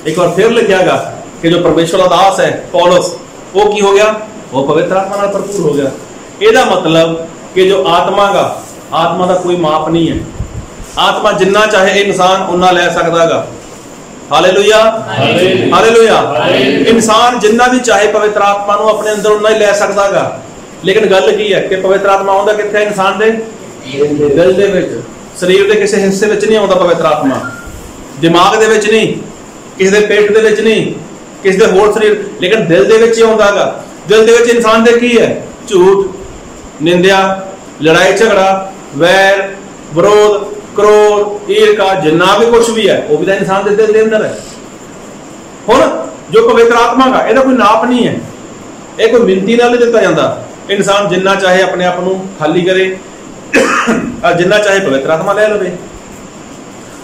एक बार फिर लिखिया गा कि जो परमेश्वर दा दास है पौलुस, वो की हो गया, वो पवित्र आत्मा नाल भरपूर हो गया। ਇਹਦਾ मतलब कि जो आत्मा का कोई माप नहीं है। आत्मा जिन्ना चाहे इंसान उन्ना ले सकदा गा। Hallelujah, hallelujah. इंसान जिन्ना भी चाहे पवित्र आत्मा नूं अपने अंदर उन्ना ही ले सकदा गा। लेकिन गल की है कि पवित्र आत्मा आउंदा कित्थे? इंसान दे दिल दे विच। शरीर दे किसी हिस्से विच नहीं आउंदा पवित्र आत्मा, दिमाग दे विच नहीं, किसी दे पेट दे विच नहीं, किसी दे होर शरीर, लेकिन दिल दे विच ही आउंदा गा। दिल दे विच इंसान दे की है? झूठ, निंदा, लड़ाई झगड़ा, वैर, विरोध, क्रोध, ईर्ष्या, जिन्ना भी कुछ भी है वो भी इंसान के दिल के अंदर है। हुण जो पवित्र आत्मा का ਇਹਦਾ कोई नाप नहीं है, ये कोई मिनती नाल नहीं दिता जाता। इंसान जिन्ना चाहे अपने आप को खाली करे और जिन्ना चाहे पवित्र आत्मा ले लवे।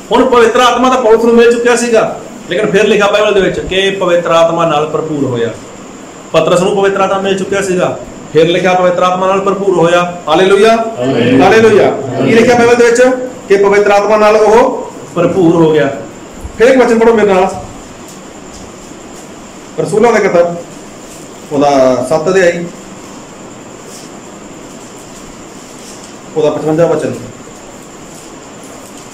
हुण पवित्र आत्मा तो पौलुस नूं मिल चुकिया सीगा, लेकिन फिर लिखा बाइबल दे विच कि पवित्र आत्मा नाल भरपूर होया। पतरस नूं पवित्र आत्मा मिल चुकिया सीगा, फिर लिखा पवित्र आत्मा नाल भरपूर होया। Hallelujah, hallelujah. ये लिखा बाइबल दे विच कि पवित्र आत्मा नाल वो भरपूर हो गया। फिर एक वचन पढ़ो मेरे नाल, रसूलां दी किताब ओदा 7 अध्याय ओदा 55 वचन।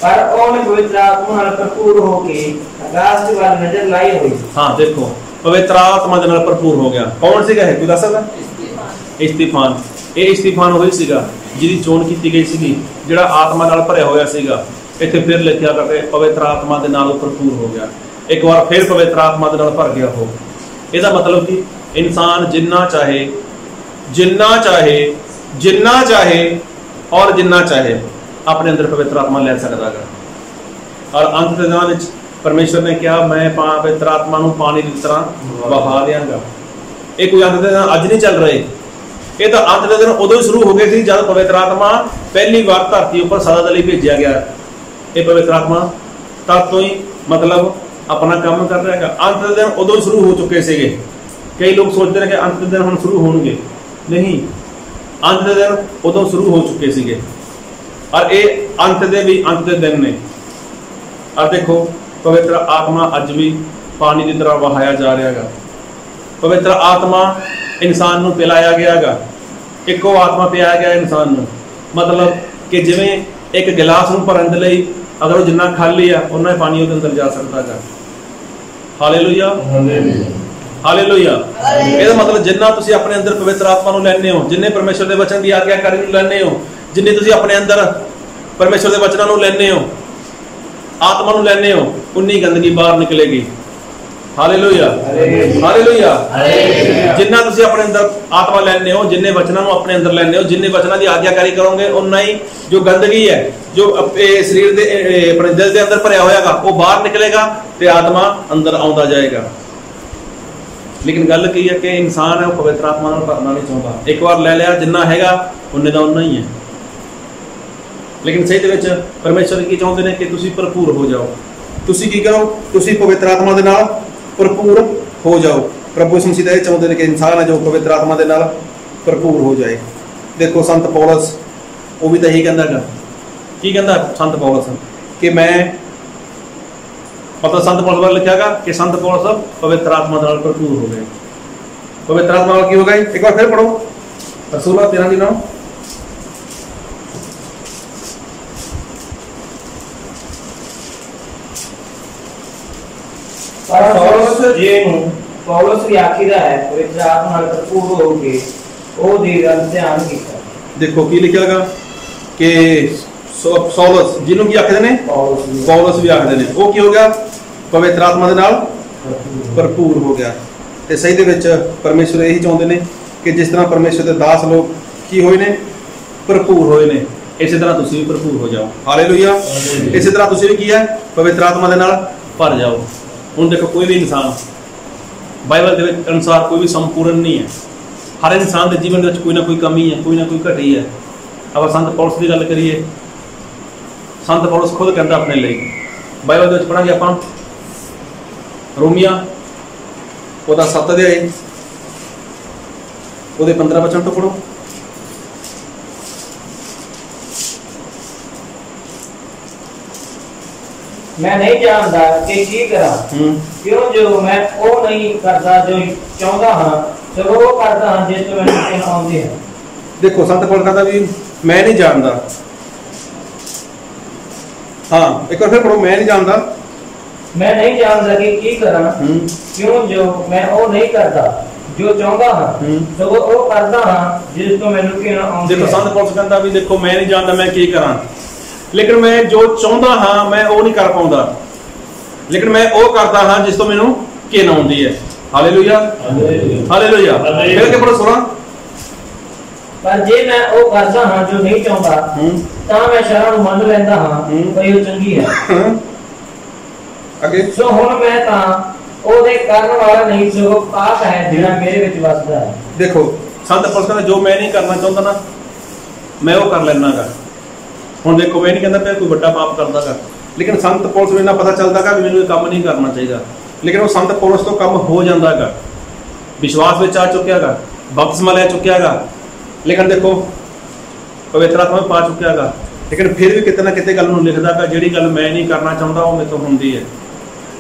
पर ओने पवित्र आत्मा नाल भरपूर होके आकाश की वाल नजर लाई हुई। हां देखो पवित्र आत्मा दे नाल भरपूर हो गया। कौन सीगा है? कोई दस सकदा? इस्तीफान। ये इस्तीफान होई सीगा जिहदी चोण कीती गई सीगी, जिहड़ा आत्मा नाल भरिया होया सीगा। इत्थे फिर लिखिया करके पवित्र आत्मा दे नाल भरपूर हो गया। एक बार फिर पवित्र आत्मा दे नाल भर गया हो। ਇਹਦਾ मतलब कि इंसान जिन्ना चाहे और जिन्ना चाहे अपने अंदर पवित्र आत्मा ले सकता है। और अंत के दिनों में परमेश्वर ने कहा मैं पवित्र आत्मा नूं पानी की तरह बहा देंगा। ये कोई अंत के दिन अज नहीं चल रहे, ये तो अंत के दिन उदों शुरू हो गए थे जब पवित्र आत्मा पहली बार धरती उपर सदा के लिए भेजा गया। ये पवित्र आत्मा तब तो ही मतलब अपना काम कर रहा है। अंत के दिन उदों शुरू हो चुके थे। कई लोग सोचते हैं कि अंत के दिन हम शुरू होंगे, नहीं, अंत के दिन उदों शुरू हो चुके थे और ये अंत के भी अंत के दिन ने। और देखो पवित्र आत्मा अज भी पानी की तरह बहाया जा रहा है। पवित्र आत्मा इंसान नूं पिलाया गया गा। एको आत्मा पिलाया गया इंसान नूं, मतलब कि जिवें एक गिलास नूं भरन दे लई अगर वो जिन्ना खाली है उन्ना पानी उसके अंदर जा सकता है। Hallelujah, hallelujah. ਇਹਦਾ मतलब जिन्ना तुसीं अपने अंदर पवित्र आत्मा नूं लैंदे हो, जिन्ने परमेश्वर दे वचन दी आग्याकारी नूं लैंदे हो, जिन्ने तुसीं अपने अंदर परमेश्वर दे वचनां नूं लैंदे हो, आत्मा नूं लैंदे हो, उन्नी गंदगी बाहर निकलेगी। Hallelujah hallelujah. ਜਿੰਨਾ ਤੁਸੀਂ ਆਪਣੇ ਅੰਦਰ ਆਤਮਾ ਲੈਣੇ ਹੋ, ਜਿੰਨੇ ਵਚਨਾਂ ਨੂੰ ਆਪਣੇ ਅੰਦਰ ਲੈਣੇ ਹੋ, ਜਿੰਨੇ ਵਚਨਾਂ ਦੀ ਆਗਿਆਕਾਰੀ ਕਰੋਗੇ, ਉਨਾ ਹੀ ਜੋ ਗੰਦਗੀ ਹੈ ਜੋ ਸਰੀਰ ਦੇ ਆਪਣੇ ਦਿਲ ਦੇ ਅੰਦਰ ਭਰਿਆ ਹੋਇਆਗਾ ਉਹ ਬਾਹਰ ਨਿਕਲੇਗਾ ਤੇ ਆਤਮਾ ਅੰਦਰ ਆਉਂਦਾ ਜਾਏਗਾ। ਲੇਕਿਨ ਗੱਲ ਕੀ ਹੈ ਕਿ ਇਨਸਾਨ ਹੈ ਉਹ ਪਵਿੱਤਰ ਆਤਮਾ ਨਾਲ ਭਰਨਾ ਨਹੀਂ ਚਾਹੁੰਦਾ। ਇੱਕ ਵਾਰ ਲੈ ਲਿਆ, ਜਿੰਨਾ ਹੈਗਾ ਉਨੇ ਦਾ ਉਨਾ ਹੀ ਹੈ। ਲੇਕਿਨ ਸਹੀ ਦੇ ਵਿੱਚ ਪਰਮੇਸ਼ਰ ਕੀ ਚਾਹੁੰਦੇ ਨੇ ਕਿ ਤੁਸੀਂ ਭਰਪੂਰ ਹੋ ਜਾਓ। ਤੁਸੀਂ ਕੀ ਕਰੋ? ਤੁਸੀਂ ਪਵਿੱਤਰ ਆਤਮਾ ਦੇ ਨਾਲ ਭਰਪੂਰ ਹੋ ਜਾਓ। ਪ੍ਰਭੂ ਯਿਸੂ ਮਸੀਹ ਇਹ ਚਾਹੁੰਦੇ ਨੇ ਕਿ ਇਨਸਾਨ ਹੈ ਜੋ ਪਵਿੱਤਰ ਆਤਮਾ ਦੇ ਨਾਲ ਭਰਪੂਰ ਹੋ ਜਾਏ। ਦੇਖੋ ਸੰਤ ਪੌਲਸ ਉਹ ਵੀ ਤਾਂ ਇਹੀ ਕਹਿੰਦਾ ਹੈਗਾ। ਕੀ ਕਹਿੰਦਾ ਸੰਤ ਪੌਲਸ? ਕਿ ਮੈਂ ਮਤਲਬ ਸੰਤ ਪੌਲਸ ਬਾਰੇ ਲਿਖਿਆਗਾ ਕਿ ਸੰਤ ਪੌਲਸ ਪਵਿੱਤਰ ਆਤਮਾ ਨਾਲ ਭਰਪੂਰ ਹੋ ਗਏ। ਪਵਿੱਤਰ ਆਤਮਾ ਨਾਲ ਕੀ ਹੋ ਗਏ? ਇੱਕ ਵਾਰ ਫਿਰ ਪੜੋ ਰਸੂਲਾਂ 13:9। ਪਰ ਪੌਲਸ ਜੀ ਨੂੰ ਪੌਲਸ ਵੀ ਆਖੀਦਾ ਹੈ ਪਵਿੱਤਰ ਆਤਮਾ ਨਾਲ ਭਰਪੂਰ ਹੋ ਕੇ ਉਹ ਦੀ ਗੱਲ ਧਿਆਨ ਕੀਤਾ। ਦੇਖੋ ਕੀ ਲਿਖਿਆਗਾ ਕਿ ਸੌਲਸ ਜਿਹਨੂੰ ਕੀ ਆਖਦੇ ਨੇ? ਪੌਲਸ ਵੀ ਆਖਦੇ ਨੇ। ਉਹ ਕੀ ਹੋ ਗਿਆ? ਪਵਿੱਤਰ ਆਤਮਾ ਦੇ ਨਾਲ ਭਰਪੂਰ ਹੋ ਗਿਆ। ਤੇ ਸਹੀ ਦੇ ਵਿੱਚ ਪਰਮੇਸ਼ਰ ਇਹੀ ਚਾਹੁੰਦੇ ਨੇ ਕਿ ਜਿਸ ਤਰ੍ਹਾਂ ਪਰਮੇਸ਼ਰ ਦੇ ਦਾਸ ਲੋਕ ਕੀ ਹੋਏ ਨੇ? ਭਰਪੂਰ ਹੋਏ ਨੇ, ਇਸੇ ਤਰ੍ਹਾਂ ਤੁਸੀਂ ਵੀ ਭਰਪੂਰ ਹੋ ਜਾਓ। ਹਾਲੇਲੂਇਆ। ਇਸੇ ਤਰ੍ਹਾਂ ਤੁਸੀਂ ਵੀ ਕੀ ਹੈ? ਪਵਿੱਤਰ ਆਤਮਾ ਦੇ ਨਾਲ ਭਰ ਜਾਓ। ਹੁਣ ਦੇਖੋ ਕੋਈ ਵੀ ਇਨਸਾਨ ਬਾਈਬਲ ਦੇ ਵਿੱਚ ਅਨੁਸਾਰ ਕੋਈ ਵੀ ਸੰਪੂਰਨ ਨਹੀਂ ਹੈ। ਹਰ ਇਨਸਾਨ ਦੇ ਜੀਵਨ ਵਿੱਚ ਕੋਈ ਨਾ ਕੋਈ ਕਮੀ ਹੈ, ਕੋਈ ਨਾ ਕੋਈ ਘਟੀ ਹੈ। ਆਪਾਂ ਸੰਤ ਪੌਲਸ ਦੀ ਗੱਲ ਕਰੀਏ, ਸੰਤ ਪੌਲਸ ਖੁਦ ਕਹਿੰਦਾ ਆਪਣੇ ਲਈ, ਬਾਈਬਲ ਦੇ ਵਿੱਚ ਪੜਾਂਗੇ ਆਪਾਂ ਰੋਮੀਆਂ ਉਹਦਾ 7 ਅਧਿਆਇ ਉਹਦੇ 15 ਵਚਨ ਤੋਂ ਪੜੋ। ਮੈਂ ਨਹੀਂ ਜਾਣਦਾ ਕਿ ਕੀ ਕਰਾਂ, ਕਿਉਂ ਜੋ ਮੈਂ ਉਹ ਨਹੀਂ ਕਰਦਾ ਜੋ ਚਾਹੁੰਦਾ ਹਾਂ, ਸਗੋਂ ਉਹ ਕਰਦਾ ਹਾਂ ਜਿਸ ਤੋਂ ਮੈਨੂੰ ਕਹਿਣ ਆਉਂਦੇ ਹਨ। ਦੇਖੋ ਸੰਤ ਪੌਲਸ ਕਹਿੰਦਾ ਵੀ ਮੈਂ ਨਹੀਂ ਜਾਣਦਾ। ਹਾਂ ਇੱਕ ਵਾਰ ਫਿਰ ਪੜੋ। ਮੈਂ ਨਹੀਂ ਜਾਣਦਾ, ਮੈਂ ਨਹੀਂ ਜਾਣਦਾ ਕਿ ਕੀ ਕਰਾਂ, ਕਿਉਂ ਜੋ ਮੈਂ ਉਹ ਨਹੀਂ ਕਰਦਾ ਜੋ ਚਾਹੁੰਦਾ ਹਾਂ, ਸਗੋਂ ਉਹ ਕਰਦਾ ਹਾਂ ਜਿਸ ਤੋਂ ਮੈਨੂੰ ਕਹਿਣ ਆਉਂਦੇ ਹਨ। ਦੇਖੋ ਸੰਤ ਪੌਲਸ ਕਹਿੰਦਾ ਵੀ ਦੇਖੋ ਮੈਂ ਨਹੀਂ ਜਾਣਦਾ ਮੈਂ ਕੀ ਕਰਾਂ, ਲੇਕਿਨ ਮੈਂ ਜੋ ਚਾਹੁੰਦਾ ਹਾਂ ਮੈਂ ਉਹ ਨਹੀਂ ਕਰ ਪਾਉਂਦਾ, ਲੇਕਿਨ ਮੈਂ ਉਹ ਕਰਦਾ ਹਾਂ ਜਿਸ ਤੋਂ ਮੈਨੂੰ ਘਿਣ ਆਉਂਦੀ ਹੈ। Hallelujah hallelujah. ਫਿਰ ਕਿ ਪੜੋ 16। ਪਰ ਜੇ ਮੈਂ ਉਹ ਕਰਦਾ ਹਾਂ ਜੋ ਨਹੀਂ ਚਾਹੁੰਦਾ ਤਾਂ ਮੈਂ ਸ਼ਰਮ ਨੂੰ ਮੰਨ ਲੈਂਦਾ ਹਾਂ ਕਿ ਉਹ ਚੰਗੀ ਹੈ। ਅੱਗੇ ਸੋ ਹੁਣ ਮੈਂ ਤਾਂ ਉਹਦੇ ਕਰਨ ਵਾਲਾ ਨਹੀਂ, ਸਗੋਂ ਪਾਪ ਹੈ ਜਿਹੜਾ ਮੇਰੇ ਵਿੱਚ ਵਸਦਾ ਹੈ। ਦੇਖੋ ਸੰਤ ਪੌਲਸ ਕਹਿੰਦਾ ਜੋ ਮੈਂ ਨਹੀਂ ਕਰਨਾ ਚਾਹੁੰਦਾ ਨਾ ਮੈਂ ਉਹ ਕਰ ਲੈਣਾਗਾ। ਹੁਣ ਦੇਖੋ ਮੈਂ ਨਹੀਂ ਕਹਿੰਦਾ ਪਿਆ ਕੋਈ ਵੱਡਾ ਪਾਪ ਕਰਦਾਗਾ, ਲੇਕਿਨ ਸੰਤ ਪੌਲਸ ਨੂੰ ਇੰਨਾ ਪਤਾ ਚੱਲਦਾਗਾ ਵੀ ਮੈਨੂੰ ਇਹ ਕੰਮ ਨਹੀਂ ਕਰਨਾ ਚਾਹੀਦਾ, ਲੇਕਿਨ ਉਹ ਸੰਤ ਪੌਲਸ ਤੋਂ ਕੰਮ ਹੋ ਜਾਂਦਾਗਾ। ਵਿਸ਼ਵਾਸ ਵਿੱਚ ਆ ਚੁੱਕਿਆਗਾ, ਬਪਤਿਸਮਾ ਲੈ ਚੁੱਕਿਆਗਾ, ਲੇਕਿਨ ਦੇਖੋ ਪਵਿੱਤਰ ਆਤਮਾ ਪਾ ਚੁੱਕਿਆਗਾ, ਲੇਕਿਨ ਫਿਰ ਵੀ ਕਿਤੇ ਨਾ ਕਿਤੇ ਗੱਲ ਨੂੰ ਲਿਖਦਾਗਾ ਜਿਹੜੀ ਗੱਲ ਮੈਂ ਨਹੀਂ ਕਰਨਾ ਚਾਹੁੰਦਾ ਉਹ ਮੇਰੇ ਤੋਂ ਹੁੰਦੀ ਹੈ।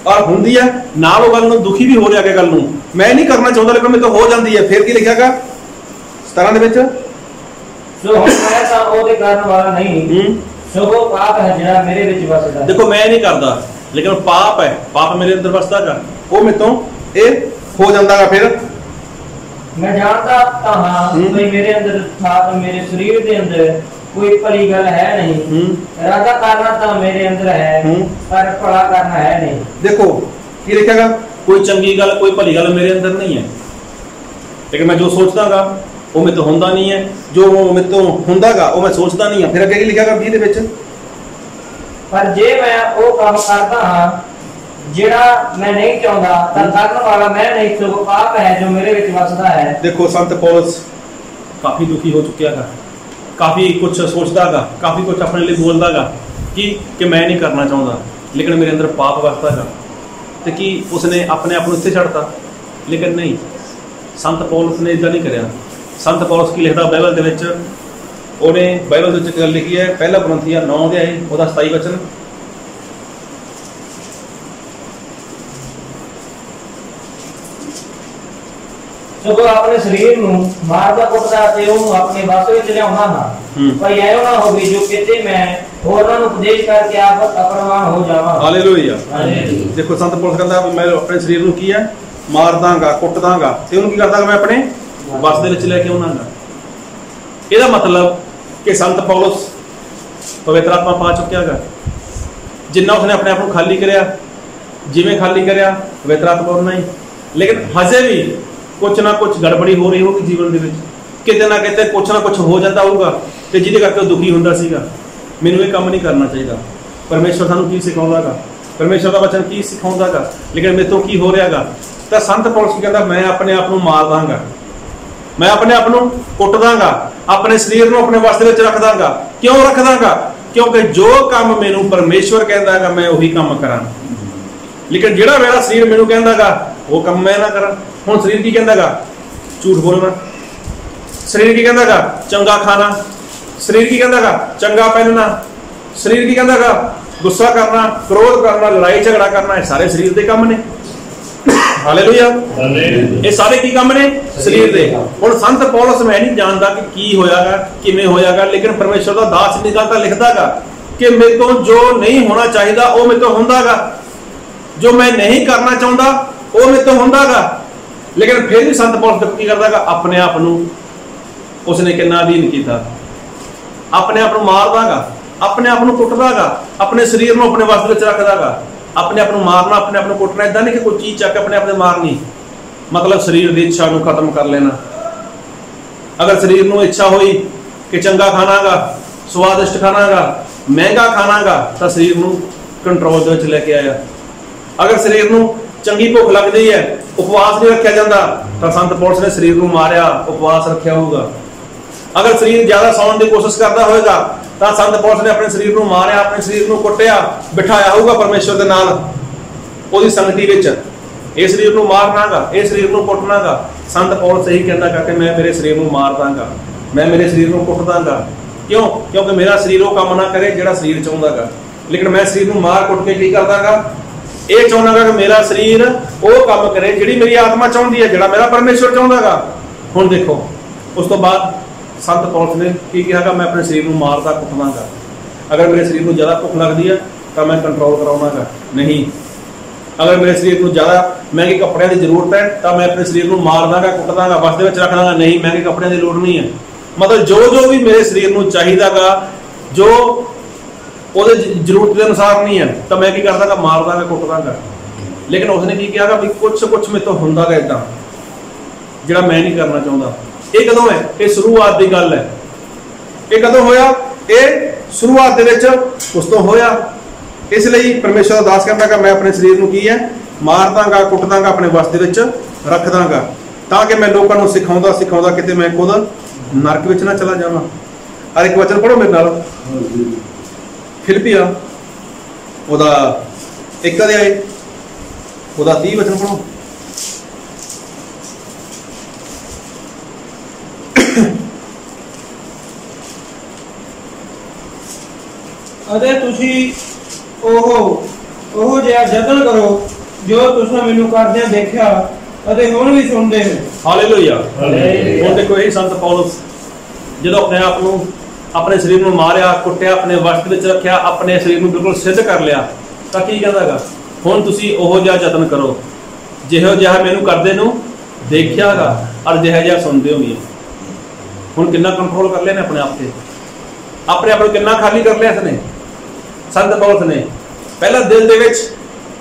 ਔਰ ਹੁੰਦੀ ਹੈ ਨਾਲ ਉਹ ਗੱਲ ਨੂੰ ਦੁਖੀ ਵੀ ਹੋ ਰਿਹਾ ਕਿ ਗੱਲ ਨੂੰ ਮੈਂ ਨਹੀਂ ਕਰਨਾ ਚਾਹੁੰਦਾ ਲੇਕਿਨ ਮੇਰੇ ਤੋਂ ਹੋ ਜਾਂਦੀ ਹੈ। ਫਿਰ ਕੀ ਲਿਖਿਆਗਾ 17 ਦੇ ਵਿੱਚ? ਸੋ ਹੁਣ ਮੈਂ ਤਾਂ ਉਹਦੇ ਕਰਨ ਵਾਲਾ ਨਹੀਂ, ਸਗੋਂ ਪਾਪ ਹੈ ਜਿਹੜਾ ਮੇਰੇ ਵਿੱਚ ਵਸਦਾ ਹੈ। ਦੇਖੋ ਮੈਂ ਨਹੀਂ ਕਰਦਾ ਲੇਕਿਨ ਪਾਪ ਹੈ, ਪਾਪ ਮੇਰੇ ਅੰਦਰ ਵਸਦਾਗਾ, ਉਹ ਮੇਰੇ ਤੋਂ ਇਹ ਹੋ ਜਾਂਦਾਗਾ। ਫਿਰ ਮੈਂ ਜਾਣਦਾ ਤਾਂ ਹਾਂ ਕਿ ਮੇਰੇ ਅੰਦਰ ਅਰਥਾਤ ਮੇਰੇ ਸਰੀਰ ਦੇ ਅੰਦਰ ਕੋਈ ਭਲੀ ਗੱਲ ਹੈ ਨਹੀਂ। ਇਰਾਦਾ ਕਰਨਾ ਤਾਂ ਮੇਰੇ ਅੰਦਰ ਹੈ ਪਰ ਭਲਾ ਕਰਨਾ ਹੈ ਨਹੀਂ। ਦੇਖੋ ਕੀ ਲਿਖਿਆਗਾ? ਕੋਈ ਚੰਗੀ ਗੱਲ ਕੋਈ ਭਲੀ ਗੱਲ ਮੇਰੇ ਅੰਦਰ ਨਹੀਂ ਹੈ, ਲੇਕਿਨ ਮੈਂ ਜੋ ਸੋਚਦਾਗਾ ਉਹ ਮੇਰੇ ਤੋਂ ਹੁੰਦਾ ਨਹੀਂ ਹੈ, ਜੋ ਮੇਰੇ ਤੋਂ ਹੁੰਦਾਗਾ ਉਹ ਮੈਂ ਸੋਚਦਾ ਨਹੀਂ ਹਾਂ। ਫਿਰ ਅੱਗੇ ਕੀ ਲਿਖਿਆਗਾ 20 ਦੇ ਵਿੱਚ? ਪਰ ਜੇ ਮੈਂ ਉਹ ਕੰਮ ਕਰਦਾ ਹਾਂ ਜਿਹੜਾ ਮੈਂ ਨਹੀਂ ਚਾਹੁੰਦਾ ਤਾਂ ਕਰਨ ਵਾਲਾ ਮੈਂ ਨਹੀਂ, ਸਗੋਂ ਪਾਪ ਹੈ ਜੋ ਮੇਰੇ ਵਿੱਚ ਵਸਦਾ ਹੈ। ਦੇਖੋ ਸੰਤ ਪੌਲਸ ਕਾਫੀ ਦੁਖੀ ਹੋ ਚੁੱਕਿਆਗਾ, ਕਾਫੀ ਕੁਝ ਸੋਚਦਾਗਾ, ਕਾਫੀ ਕੁਝ ਆਪਣੇ ਲਈ ਬੋਲਦਾਗਾ ਕਿ ਮੈਂ ਨਹੀਂ ਕਰਨਾ ਚਾਹੁੰਦਾ ਲੇਕਿਨ ਮੇਰੇ ਅੰਦਰ ਪਾਪ ਵਸਦਾਗਾ। ਤੇ ਕੀ ਉਸਨੇ ਆਪਣੇ ਆਪ ਨੂੰ ਇੱਥੇ ਛੱਡਤਾ? ਲੇਕਿਨ ਨਹੀਂ, ਸੰਤ ਪੌਲਸ ਨੇ ਇਦਾਂ ਨਹੀਂ ਕਰਿਆ। ਸੰਤ ਪੌਲਸ ਕੀ ਲਿਖਦਾ ਬਾਈਬਲ ਦੇ ਵਿੱਚ? ਉਹਨੇ ਬਾਈਬਲ ਦੇ ਵਿੱਚ ਗੱਲ ਲਿਖੀ ਹੈ ਪਹਿਲਾ ਕੁਰਿੰਥੀਆਂ 9 ਅਧਿਆਇ ਉਹਦਾ 27 ਵਚਨ। ਸਗੋਂ ਆਪਣੇ ਸਰੀਰ ਨੂੰ ਮਾਰਦਾ ਕੁੱਟਦਾ ਤੇ ਉਹਨੂੰ ਆਪਣੇ ਵੱਸ ਵਿੱਚ ਲਿਆਉਣਾ ਨਾ, ਪਰ ਐਉਂ ਨਾ ਹੋਵੇ ਜੋ ਕਿਤੇ ਮੈਂ ਹੋਰਾਂ ਨੂੰ ਉਪਦੇਸ਼ ਕਰਕੇ ਆਪ ਅਪਰਵਾਨ ਹੋ ਜਾਵਾਂ। ਹਾਲੇਲੂਇਆ। ਦੇਖੋ ਸੰਤ ਪੌਲਸ ਕਹਿੰਦਾ ਮੈਂ ਆਪਣੇ ਸਰੀਰ ਨੂੰ ਕੀ ਹੈ ਮਾਰਦਾਗਾ, ਕੁੱਟਦਾਗਾ ਤੇ ਉਹਨੂੰ ਕੀ ਕਰਦਾਗਾ ਮੈਂ ਆਪਣੇ ਵੱਸ ਦੇ ਵਿੱਚ ਲੈ ਕੇ ਆਉਣਾਗਾ। ਇਹਦਾ ਮਤਲਬ ਕਿ ਸੰਤ ਪੌਲਸ ਪਵਿੱਤਰ ਆਤਮਾ ਪਾ ਚੁੱਕਿਆਗਾ। ਜਿੰਨਾ ਉਸਨੇ ਆਪਣੇ ਆਪ ਨੂੰ ਖਾਲੀ ਕਰਿਆ, जिवें खाली करिया पवित्र आत्मा उन्ना ही, लेकिन हजे भी कुछ ना कुछ गड़बड़ी हो रही होगी जीवन दे विच, किते ना किते कुछ ना कुछ हो जाता होगा ते जिहदे करके दुखी हुंदा सीगा। मैनूं ये काम नहीं करना चाहिए। परमेश्वर सानूं की सिखाउंदा गा, परमेश्वर का वचन की सिखाउंदा गा, लेकिन मेरे तो की हो रहा गा। तो संत पौलुस की कहता मैं अपने आप नूं मार दांगा, मैं अपने आप नूं कुट दांगा, अपने शरीर नूं अपने वस दे विच रख दांगा। क्यों रख दांगा? क्योंकि जो काम मैनूं परमेश्वर कहंदा गा मैं उही काम करां, लेकिन जिहड़ा मेरा शरीर मैनूं कहंदा गा वो काम मैं ना करां। हुण शरीर की कहंदा गा? झूठ बोलना। शरीर की कहंदा गा? चंगा खाना। शरीर की कहंदा गा? चंगा पहनना। शरीर की कहंदा गा? गुस्सा करना, क्रोध करना, लड़ाई झगड़ा करना। ये सारे शरीर के काम ने। हालेलुया। ये सारे की काम ने? शरीर दे। हुण संत पौलुस मैं नहीं जानता कि की होयागा, किवें होयागा, लेकिन परमेश्वर दा दास निकलता लिखदा गा कि मेरे तो जो नहीं होना चाहिए वो मेरे तो हुंदा गा, जो मैं नहीं करना चाहता वो मेरे तो हुंदा गा। लेकिन फिर भी संत पौलुस की करदा गा? अपने आप नूं उसने कितना अधीन किया, अपने आप नूं मारदा गा, अपने आप नूं कुटदा गा, अपने शरीर नूं अपने वस विच रखदा गा। अपने आप नूं मारना, अपने आप नूं कुटना, इदां नहीं कि कोई चीज चक अपने आप नूं मारनी, मतलब शरीर की इच्छा नूं खत्म कर लेना। अगर शरीर नूं इच्छा हुई कि चंगा खाना गा, स्वादिष्ट खाना गा, महंगा खाना गा, तो शरीर नूं कंट्रोल दे विच लेके आया। अगर शरीर नूं चंगी भुख लगदी है, उपवास नहीं रखा जाता, तो संत पौलुस ने शरीर नूं मारिया, उपवास रखा होगा। अगर शरीर ज्यादा सौण की कोशिश करता होगा तो संत पौलुस ने अपने शरीर नूं मारिया, अपने शरीर नूं कुटिया, बिठाया होगा परमेश्वर दे नाल ओदी संगति विच। ये शरीर नूं मारना गा, ये शरीर नूं कुटना गा। संत पौलुस यही कहंदा गा कि मैं मेरे शरीर नूं मार दांगा, मैं मेरे शरीर नूं कुट दांगा। क्यों? क्योंकि मेरा शरीर वो काम ना करे जिहड़ा शरीर चाहुंदा गा, लेकिन मैं शरीर नूं मार कुट के की करदा गा? ये चाहुंदा गा कि मेरा शरीर वो काम करे जिहड़ी मेरी आत्मा चाहुंदी है, जिहड़ा मेरा परमेश्वर चाहुंदा गा। हुण देखो उस तो बाद संत पौलुस ने की कहा? मैं अपने शरीर को मारदा कुटदागा। अगर मेरे शरीर को ज्यादा भुख लगती है तो मैं कंट्रोल कराउणागा नहीं। अगर मेरे शरीर को ज्यादा महंगे कपड़े की जरूरत है तो मैं अपने शरीर को मारदागा कुटदागा, बस दे विच रख दांगा नहीं, महंगे कपड़े की लोड़ नहीं है। मतलब जो भी मेरे शरीर को चाहिएगा, जो ਉਹਦੇ जरूरत के अनुसार नहीं है, तो मैं की करदा मार दांगा कुट दांगा। लेकिन उसने की कहा भी कुछ मेरे तो हुंदा गा इदां जिहड़ा मैं नहीं करना चाहता। ये कदों है? ये शुरुआत की गल है। ये कदों होया? ये शुरुआत दे विच उस तो होया। इसलिए परमेश्वर दा दास कहंदा कि मैं अपने शरीर नूं की है मार दांगा कुट दांगा, अपने वस दे विच रख दांगा, ताकि मैं लोकां नूं सिखाउंदा सिखाउंदा किते मैं खुद नरक विच ना चला जावां। और एक वचन पढ़ो मेरे नाल, फिलिपिया ओदा 1 अध्याय ओदा 30 वचन पढ़ो। अते तुसी ओहो जिहा यतन करो जो तुसां मैनूं करदिआं देखिआ अते हुण भी सुणदे हो। हालेलुया। हुण देखो यही संत पौलुस जदों अपने आप नूं अपने शरीर में मारिया कुटिया, अपने वश विच रखिया, अपने शरीर में बिल्कुल सिद्ध कर लिया, तो की कहंदा गा? हुण तुसीं ओहो जिहा यतन करो जिहो जिहा मैनूं करदे नूं देखिया गा और जिहा जिहा सुणदे हो भी। हुण कितना कंट्रोल कर लिया ने अपने आप से, अपने आप कितना खाली कर लिया इसने संत पौलुस ने। पहला दिल दे विच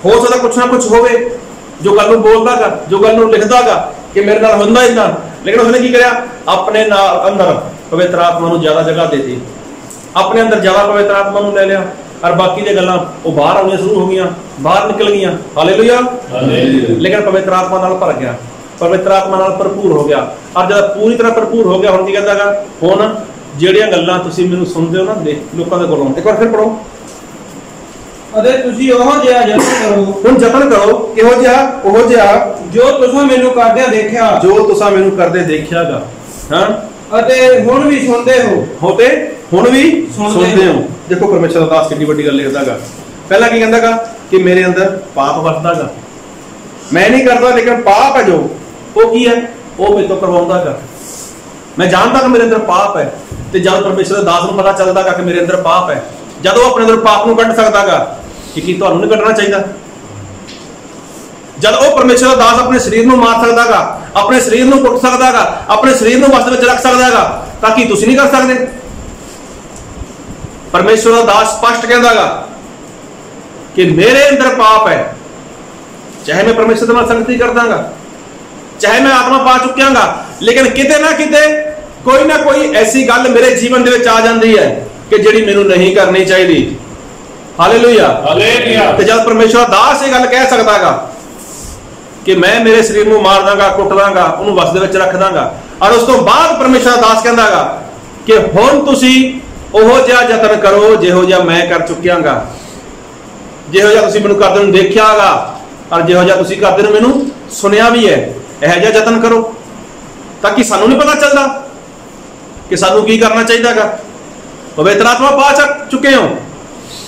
हो सकदा कुछ ना कुछ होवे जो गल नूं बोलदा गा, जो गल नूं लिखदा गा कि मेरे नाल हुंदा इदां, लेकिन उसने की करिया? अपने नाल अंदर पवित्र आत्मा नूं ज्यादा जगह देती, अपने अंदर ज्यादा पवित्र आत्मा नूं ले लिया और बाकी दी गल्लां वो बाहर आउणियां शुरू हो गईयां, बाहर निकल गईयां। हालेलुया। लेकिन पवित्र आत्मा नाल भर गया, पवित्र आत्मा नाल भरपूर हो गया। और जब पूरी तरह भरपूर हो गया, हुण की कहंदा गा? हुण जिहड़ियां गल्लां तुसीं मैनूं सुणदे हो ना लोकां दे कोलों, एक बार फिर पढ़ो। अते तुसीं ओहो जिहा यतन करो, हुण यतन करो किहो जिहा? ओहो जिहा जो तुसां मैनूं करदिआं देखिआ, जो तुसां मैनूं करदे देखिआ गा। हां अते हुण भी सुणदे होते हुण भी सुणदे हो। देखो परमेश्वर दा दास कितनी बड़ी गल लिखदा गा। पहला की कहंदा गा कि मेरे अंदर पाप वसदा गा, मैं नहीं करदा, लेकिन पाप है जो वो की है वो मेरे तो करवाउंदा गा। मैं जानता कि मेरे अंदर पाप है, तो जब परमेश्वर दा दास नूं पता चलदा गा कि मेरे अंदर पाप है, जब वो अपने अंदर पाप नूं कढ सकदा गा कि तुहानूं नहीं कढना चाहिए। जब वो परमेश्वर दा दास अपने शरीर नूं मार सकदा गा, अपने शरीर नूं कुट सकदा गा, अपने शरीर नूं वस विच रख सकदा गा, ताकि तुसीं नहीं कर सकदे? परमेश्वर दा दास स्पष्ट कहंदा गा कि मेरे अंदर पाप है, चाहे मैं परमेश्वर के नाल संगति करदागा, चाहे मैं आत्मा पा चुकियागा, लेकिन किते ना किते कोई ना कोई ऐसी गल मेरे जीवन दे विच आ जांदी है कि जिहड़ी मैनूं नहीं करनी चाहिए। Hallelujah, hallelujah. ते जब परमेश्वर दास ये गल कह सकदागा कि मैं मेरे शरीर नूं मार दांगा, कुट दांगा, उहनूं वस दे विच रख दांगा, और उस तो बाद परमेश्वर दास कहंदागा कि हुण तुसीं ओहो जिहा यतन करो जिहो जिहा मैं कर चुकियागा, जिहो जिहा तुसीं मैनूं करदे नूं देखियागा और जिहो जिहा तुसीं करदे नूं मैनूं सुनिया भी है, इहो जिहा यतन करो, ताकि सानूं नहीं पता चलदा कि सानूं की करना चाहिएगा। पवित्र आत्मा पा चुके हो,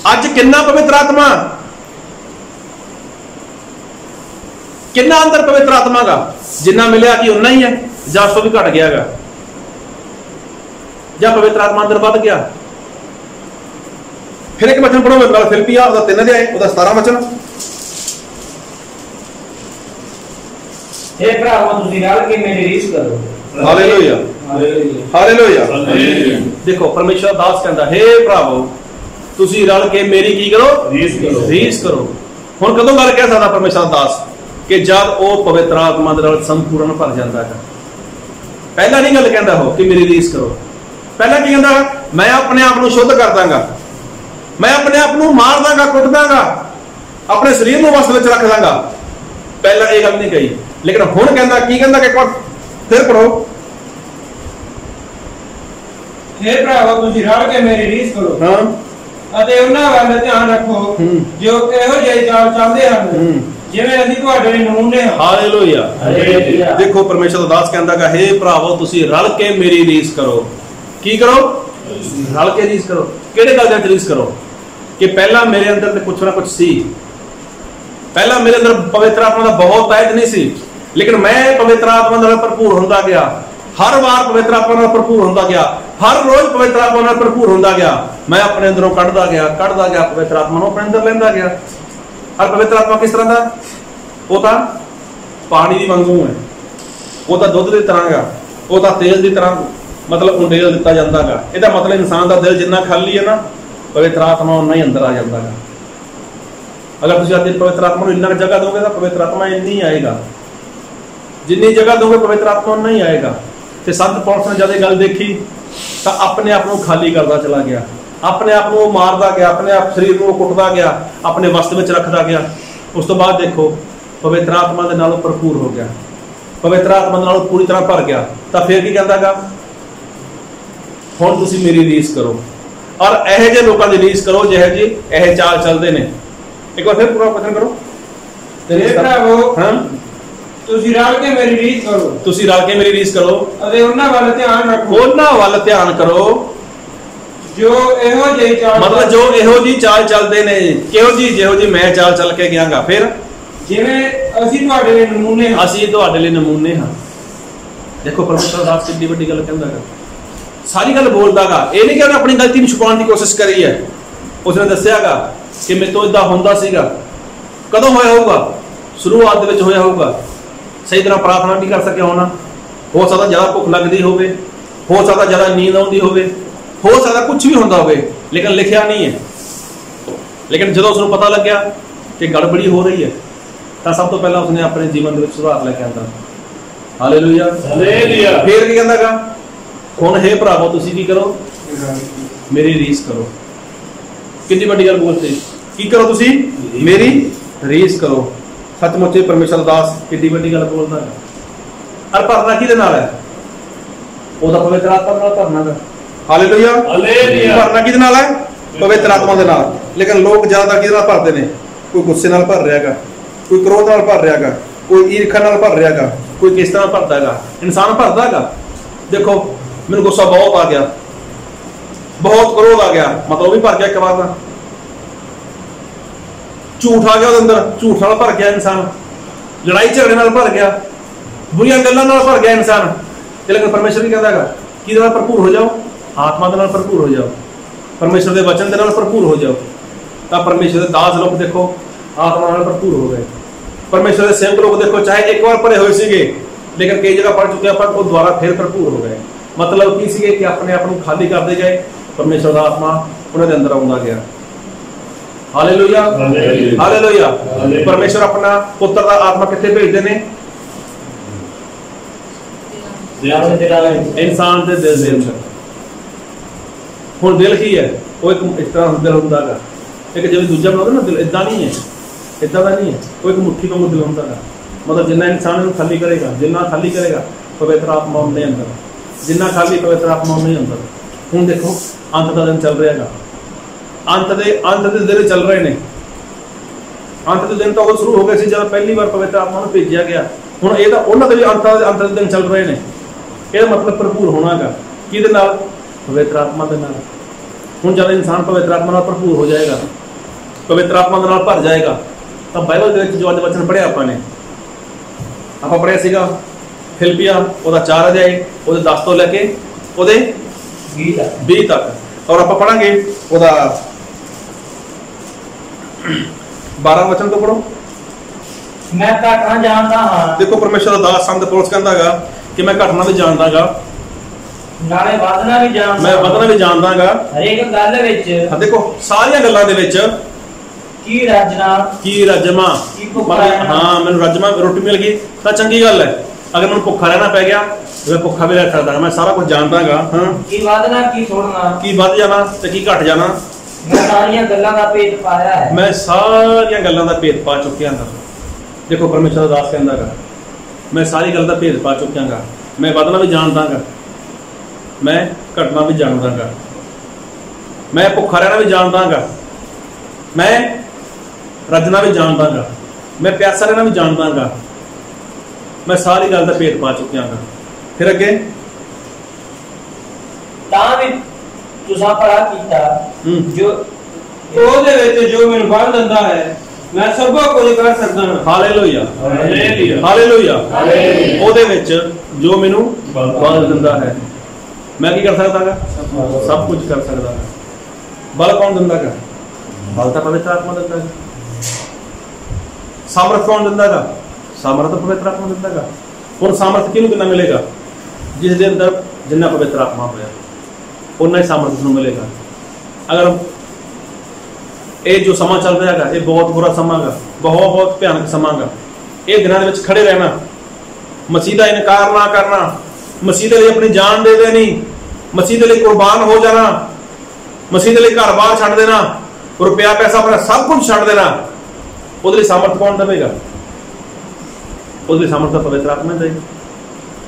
अज कितना पवित्र आत्मा, कितना अंदर पवित्र आत्मा का जिन्ना मिलिया कि उन्ना ही है, या उस तो भी घट गया गा, या पवित्र आत्मा अंदर बढ़ गया। फिर एक वचन पढ़ो मेरे नाल, फिलिपिया 3 अध्याय 17 वचन। हे भरावो तुसीं रल के मेरी रीस करो। Hallelujah, hallelujah, hallelujah. देखो परमेश्वर दास कहता, हे भरावो तुसीं रल के मेरी की करो, रीस करो, रीस करो। हुण कदों गल कह सकदा परमेश्वर दास कि जब वो पवित्र आत्मा दे नाल संपूर्ण भर जांदा है। पहला नहीं गल कहंदा हो कि मेरी रीस करो, पहला की कहंदा मैं अपने आप को शुद्ध कर दांगा, मैं अपने आप को मार दांगा, कुट दांगा, अपने शरीर को वस विच रख दांगा। पहला ये गल नहीं कही, लेकिन हुण कहंदा की कहंदा कि एक बार फिर पढ़ो। हे भरावो तुसीं रल के मेरी रीस करो। हाँ, ਅਤੇ ਉਹਨਾਂ ਵੱਲ ਧਿਆਨ ਰੱਖੋ ਜੋ ਇਹੋ ਜਿਹੀ ਚਾਲ ਚੱਲਦੇ ਹਨ ਜਿਵੇਂ ਅਸੀਂ ਤੁਹਾਡੇ ਲਈ ਨਮੂਨੇ ਹਾਂ। Hallelujah, hallelujah. ਦੇਖੋ परमेश्वर दास कहता है, हे भरावो तुसीं रल के मेरी रीस करो। की करो? रल के रीस करो। किहड़े गल दी रीस करो? कि पहला मेरे अंदर ते कुछ ना कुछ सी, पहला मेरे अंदर पवित्र आत्मा का बहुत तायद नहीं सी, लेकिन मैं पवित्र आत्मा नाल भरपूर होंदा गया, हर बार पवित्र आत्मा नाल भरपूर होंदा गया, हर रोज पवित्र आत्मा नाल भरपूर होंदा गया। मैं अपने अंदरों कढ़दा गया पवित्र आत्मा नूं अपने अंदर लैंदा गया। और पवित्र आत्मा किस तरह का? वो तो पानी की वांगू है, वो तो दुध की तरह गा, वो तो तेल की तरह मतलब उंडेल दिता जाता गा। इहदा मतलब इंसान का दिल जिन्ना खाली है ना, पवित्र आत्मा उन्ना ही अंदर आ जाता है। अगर तुसीं आज पवित्र आत्मा नूं इन्ना जगह दोगे तो पवित्र आत्मा इन्नी आएगा, जिन्नी जगह दोगे पवित्र आत्मा उन्ना ही आएगा। तो संत पौलुस ने जब गल देखी तो अपने आप को खाली करता चला गया, अपने आप को मारता गया, अपने आप शरीर को कुटता गया, अपने वस्त में रखता गया। उस तो बाद देखो पवित्र आत्मा के नालों भरपूर हो गया, पवित्र आत्मा के नालों पूरी तरह भर गया। तो फिर की कहता गा, हुण तुसीं मेरी रीस करो और इहो जिहे लोकां दी रीस करो जिहो जी इह चाल चलदे ने। एक बार फिर पूरा वचन करो। हे भरावो तुसीं रल के मेरी रीस करो, तुसीं रल के मेरी रीस करो ਅਤੇ ਉਹਨਾਂ ਵੱਲ ਧਿਆਨ ਰੱਖੋ, ਉਹਨਾਂ ਵੱਲ ਧਿਆਨ ਕਰੋ ਜੋ ਇਹੋ ਜਿਹੀ ਚਾਲ मतलब जो ਇਹੋ जी चाल चलते ने, ਕਿਹੋ जी ਜਿਹੋ जी मैं चाल चल के गयागा। फिर ਜਿਵੇਂ ਅਸੀਂ ਤੁਹਾਡੇ ਲਈ ਨਮੂਨੇ ਹਾਂ। ਅਸੀਂ ਤੁਹਾਡੇ ਲਈ ਨਮੂਨੇ ਹਾਂ। देखो परमेश्वर दास कितनी बड़ी गल कहता है, सारी गल बोलता गा। ये नहीं कि उन्हें अपनी गलती छुपाने की कोशिश करी है, उसने दसियागा कि मेरे तो इदा होंदा सीगा। कदों होया होगा? शुरुआत दे विच होया होगा, सही तरह प्रार्थना नहीं कर सकिया होना, हो सकता ज़्यादा भुख लगती होवे, हो सकता ज़्यादा नींद आउंदी होवे, हो सकता कुछ भी होंदा होवे, लेकिन लिखिया नहीं है। लेकिन जो उसको पता लग गया कि गड़बड़ी हो रही है तो सब तो पहला उसने अपने जीवन में सुधार लेके आंदा। Hallelujah, hallelujah. फिर की कहंदा गा, हुण हे भरावो तुसीं की करो, मेरी रीस करो। कितनी बड़ी गल बोलते, की करो तुसीं मेरी रीस करो। सचमुच परमेश्वर दास कितनी बड़ी गल बोलता है। और भरना किहदे नाल है? ओदा पवित्र आत्मा नाल भरना है। Hallelujah, hallelujah. भरना किहदे नाल है? पवित्र आत्मा दे नाल। लेकिन लोग ज्यादा किहदे नाल भरदे ने? कोई गुस्से नाल भर रहा है, कोई क्रोध नाल भर रहा है, कोई ईर्खा नाल भर रहा है, कोई किस तरह भरदा है। इंसान भरदा है, देखो मैनूं गुस्सा बहुत आ गया, बहुत क्रोध आ गया, मतलब भी भर गया एक बार का। झूठ आ गया अंदर, झूठ नाल भर गया इंसान, लड़ाई झगड़े नाल भर गया, बुरियां गल्लां नाल भर गया इंसान। लेकिन परमेश्वर की कहता है कि भरपूर हो जाओ, आत्मा के नाल भरपूर हो जाओ, परमेश्वर के वचन के नाल भरपूर हो जाओ। तो परमेश्वर के दास लोग देखो आत्मा नाल भरपूर हो गए। परमेश्वर के सेवक लोग देखो चाहे एक बार पढ़े हुए सीगे, लेकिन कई जगह पढ़ चुके पर वो दोबारा फिर भरपूर हो गए। मतलब की सीगे कि अपने आप को खाली करते गए, परमेश्वर का आत्मा उन्होंने अंदर आउंदा गया। Hallelujah hallelujah. परमेश्वर अपना पुत्र दा आत्मा किथे भेजदे ने? इंसान दे दिल दे अंदर। हुण दिल की है? वो एक इस तरह दिल हुंदा है, एक जिवें दूजा बनाउंदे ना दिल, इदां नहीं है, इदां दा नहीं है। वो एक मुट्ठी वांगू दिल हुंदा है। मतलब जिन्ना इंसान इहनूं खाली करेगा, जिन्ना खाली करेगा पवित्र आत्मा उन्ने अंदर, जिन्ना खाली पवित्र आत्मा उन्ने अंदर। हुण देखो अंत दा दिन चल रहा है, अंत दे दिन चल रहे ने। अंत दे दिन तो उदों शुरू हो गए सी जब पहली बार पवित्र आत्मा नूं भेजिया गया। हुण इह तां उन्हां दे भी अंत दे दिन चल रहे ने। ਇਹਦਾ मतलब भरपूर होना है किहदे नाल? पवित्र आत्मा दे नाल। हुण जब इंसान पवित्र आत्मा नाल भरपूर हो जाएगा, पवित्र आत्मा दे नाल भर जाएगा, तो बाइबल दे विच जो अज वचन पढ़िया आपां पढ़िया सीगा फिलिपिया ओहदा 4 अध्याय ओहदे 10 तो लैके ओहदे 20 तक, और आपां पढ़ांगे ओहदा 12 वचन तो पढ़ो। मैं घटना जानता हां। देखो परमेश्वर दा दास संत पौलुस कहंदा गा कि मैं घटना भी जानदा गा, नाले वादना भी जानदा, मैं वादना भी जानदा गा। हर एक गल विच देखो सारियां गल्लां दे विच की रजना की रजमा, हाँ मैनूं रजमा रोटी मिल गई तो चंगी गल है। अगर मैनूं भुखा रहना पै गया तो मैं भुखा भी रह सकदा, मैं सारा कुछ जानदा गा। हाँ की वादना की छोड़ना, की वध जाना ते की घट जाना, मैं सारियां गल्लां दा भेद पाया है, मैं सारियां गल्लां दा भेद पा चुकिया हां। देखो परमेश्वर दा दास कहंदा गा मैं सारी गल दा भेद पा चुकिया गा, मैं वधना भी जानदा गा, मैं घटना भी जानदा गा, मैं भुखा रहना भी जानदा गा, मैं रजना भी जानदा गा, मैं प्यासा रहना भी जानदा गा, मैं सारी गल दा भेद पा चुकिया गा। फिर अगे तां भी तुसां भला कीता जो ਉਹਦੇ ਵਿੱਚ ਜੋ ਮੈਨੂੰ ਬਲ ਦਿੰਦਾ ਹੈ मैं सब कुछ कर सकदा हां। Hallelujah hallelujah. ਉਹਦੇ ਵਿੱਚ ਜੋ ਮੈਨੂੰ ਬਲ ਦਿੰਦਾ ਹੈ मैं की कर सकदा गा? सब कुछ कर सकदा गा। बल कौन दिंदा गा? बल तो पवित्र आत्मा दिंदा है। सामर्थ कौन दिंदा गा? सामर्थ पवित्र आत्मा दिंदा गा। हुण सामर्थ किहनूं किन्ना मिलेगा? जिस दे अंदर जिन्ना पवित्र आत्मा होया उन्ना ही सामर्थ उसनूं मिलेगा। अगर ये जो समा चल रहा है ये बहुत बुरा समा गा, बहुत भयानक समा गा। ये दिनां दे विच खड़े रहना, मसीह दा इनकार ना करना, मसीह दे लई अपनी जान दे देनी, मसीह दे लई कुर्बान हो जाना, मसीह दे लई घर बार छड्ड देना, रुपया पैसा अपना सब कुछ छड्ड देना, ਉਹਦੇ ਲਈ सामर्थ कौन देगा? ਉਹਦੇ ਲਈ सामर्थ पवित्र आत्मा देगी।